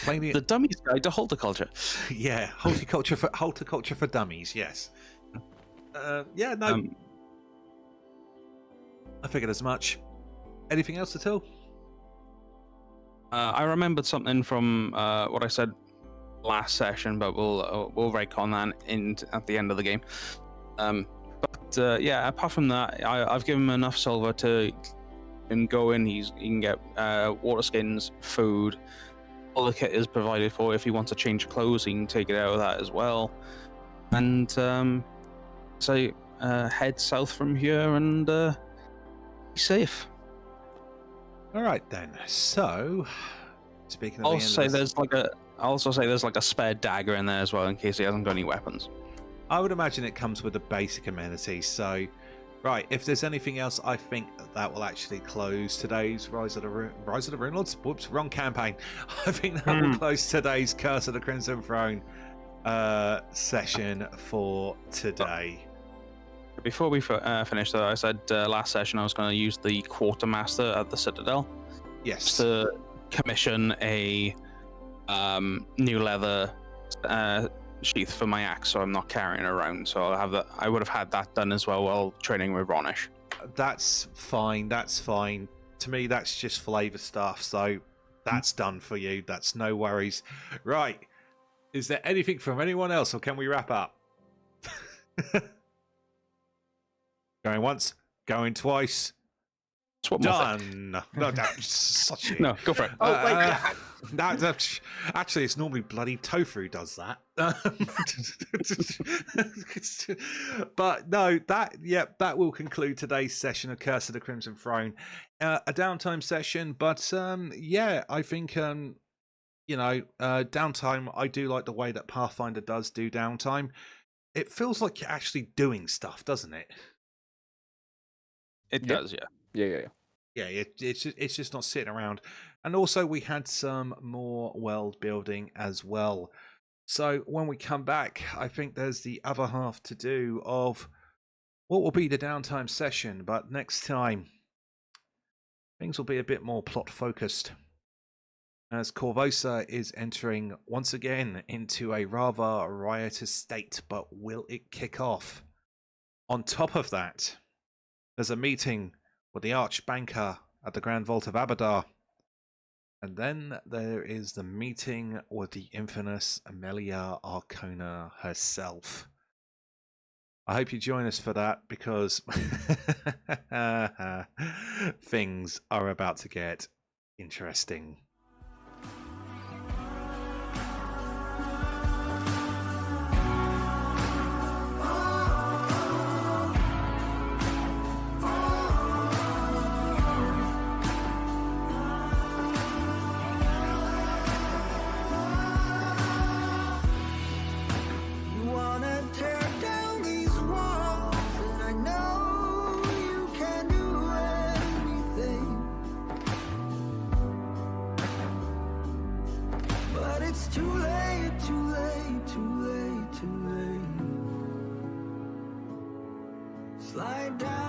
Plainly, The Dummy's Guide to Horticulture. yeah, horticulture for dummies. Yes. Yeah, no. I figured as much. Anything else to tell? I remembered something from what I said last session, but we'll retcon that at the end of the game. But yeah, apart from that, I've given him enough silver to him go in. He can get water skins, food. All the kit is provided for. If he wants to change clothes, he can take it out of that as well. And so head south from here and be safe. All right then. So, speaking of I'll the end say of this, I'll also say there's like a spare dagger in there as well in case he hasn't got any weapons. I would imagine it comes with a basic amenity. So, right, if there's anything else, I think that will actually close today's Rise of the Rune Lords. Whoops, wrong campaign. I think that will close today's Curse of the Crimson Throne session for today. Before we finish, though, I said last session I was going to use the Quartermaster at the Citadel Yes. to commission a new leather sheath for my axe, so I'm not carrying it around. So I'll have that. I would have had that done as well while training with Ronish. That's fine. That's fine. To me, that's just flavor stuff. So that's done for you. That's no worries. Right. Is there anything from anyone else, or can we wrap up? Going once, going twice. Just one more Done. thing. No, that's such a... No, go for it. Oh, wait. Actually, it's normally bloody Topher who does that. But no, that will conclude today's session of Curse of the Crimson Throne. A downtime session, but yeah, I think downtime. I do like the way that Pathfinder does do downtime. It feels like you're actually doing stuff, doesn't it? It does, yeah. Yeah. It's just not sitting around. And also we had some more world building as well. So when we come back, I think there's the other half to do of what will be the downtime session, but next time things will be a bit more plot focused, as Korvosa is entering once again into a rather riotous state. But will it kick off? On top of that, there's a meeting with the Archbanker at the Grand Vault of Abadar. And then there is the meeting with the infamous Amelia Arcona herself. I hope you join us for that, because things are about to get interesting. Slide down.